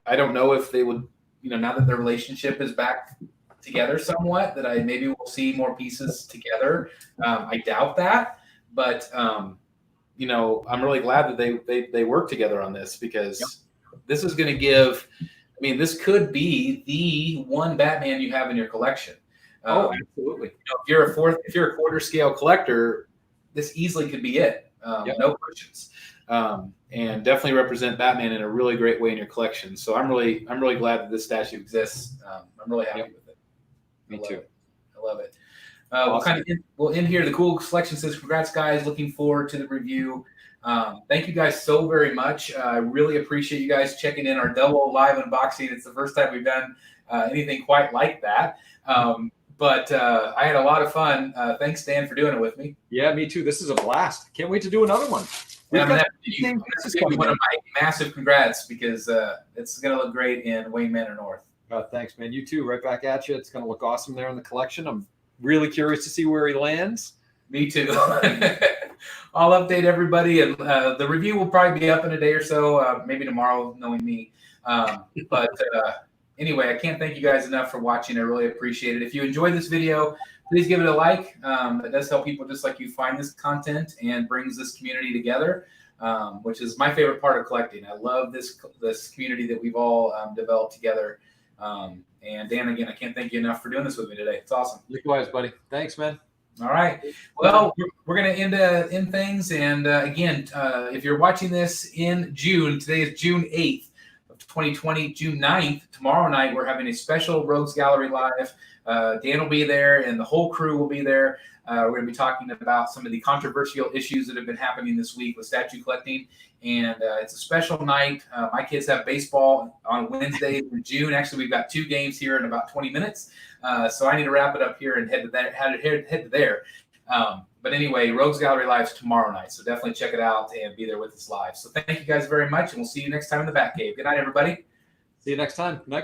I don't know if they would, now that their relationship is back together somewhat, that I maybe will see more pieces together. I doubt that, but I'm really glad that they work together on this, because this is going to give. I mean, this could be the one Batman you have in your collection. Absolutely. If you're a quarter scale collector, this easily could be it. No questions. And definitely represent Batman in a really great way in your collection. So I'm really glad that this statue exists. I'm really happy with it. Me too. I love it. Awesome. We'll end here. The cool selection says, "Congrats, guys! Looking forward to the review." Thank you guys so very much. I really appreciate you guys checking in our double live unboxing. It's the first time we've done anything quite like that. But I had a lot of fun. Thanks, Dan, for doing it with me. Yeah, me too. This is a blast. Can't wait to do another one. I'm going to give you one of my massive congrats, because it's going to look great in Wayne Manor North. Thanks, man. You too. Right back at you. It's going to look awesome there in the collection. I'm really curious to see where he lands. Me too. I'll update everybody, and the review will probably be up in a day or so, maybe tomorrow, knowing me. But anyway, I can't thank you guys enough for watching. I really appreciate it. If you enjoyed this video, please give it a like. It does help people just like you find this content and brings this community together, which is my favorite part of collecting. I love this community that we've all developed together. And Dan, again, I can't thank you enough for doing this with me today. It's awesome. Likewise, buddy. Thanks, man. All right. Well, we're going to end things. And again, if you're watching this in June, today is June 8th of 2020, June 9th, tomorrow night, we're having a special Rogues Gallery Live. Dan will be there, and the whole crew will be there. We're going to be talking about some of the controversial issues that have been happening this week with statue collecting. And it's a special night. My kids have baseball on Wednesday in June. Actually, we've got 2 games here in about 20 minutes. So I need to wrap it up here and head to there. But anyway, Rogues Gallery Live's tomorrow night. So definitely check it out and be there with us live. So thank you guys very much, and we'll see you next time in the Batcave. Good night, everybody. See you next time. Night.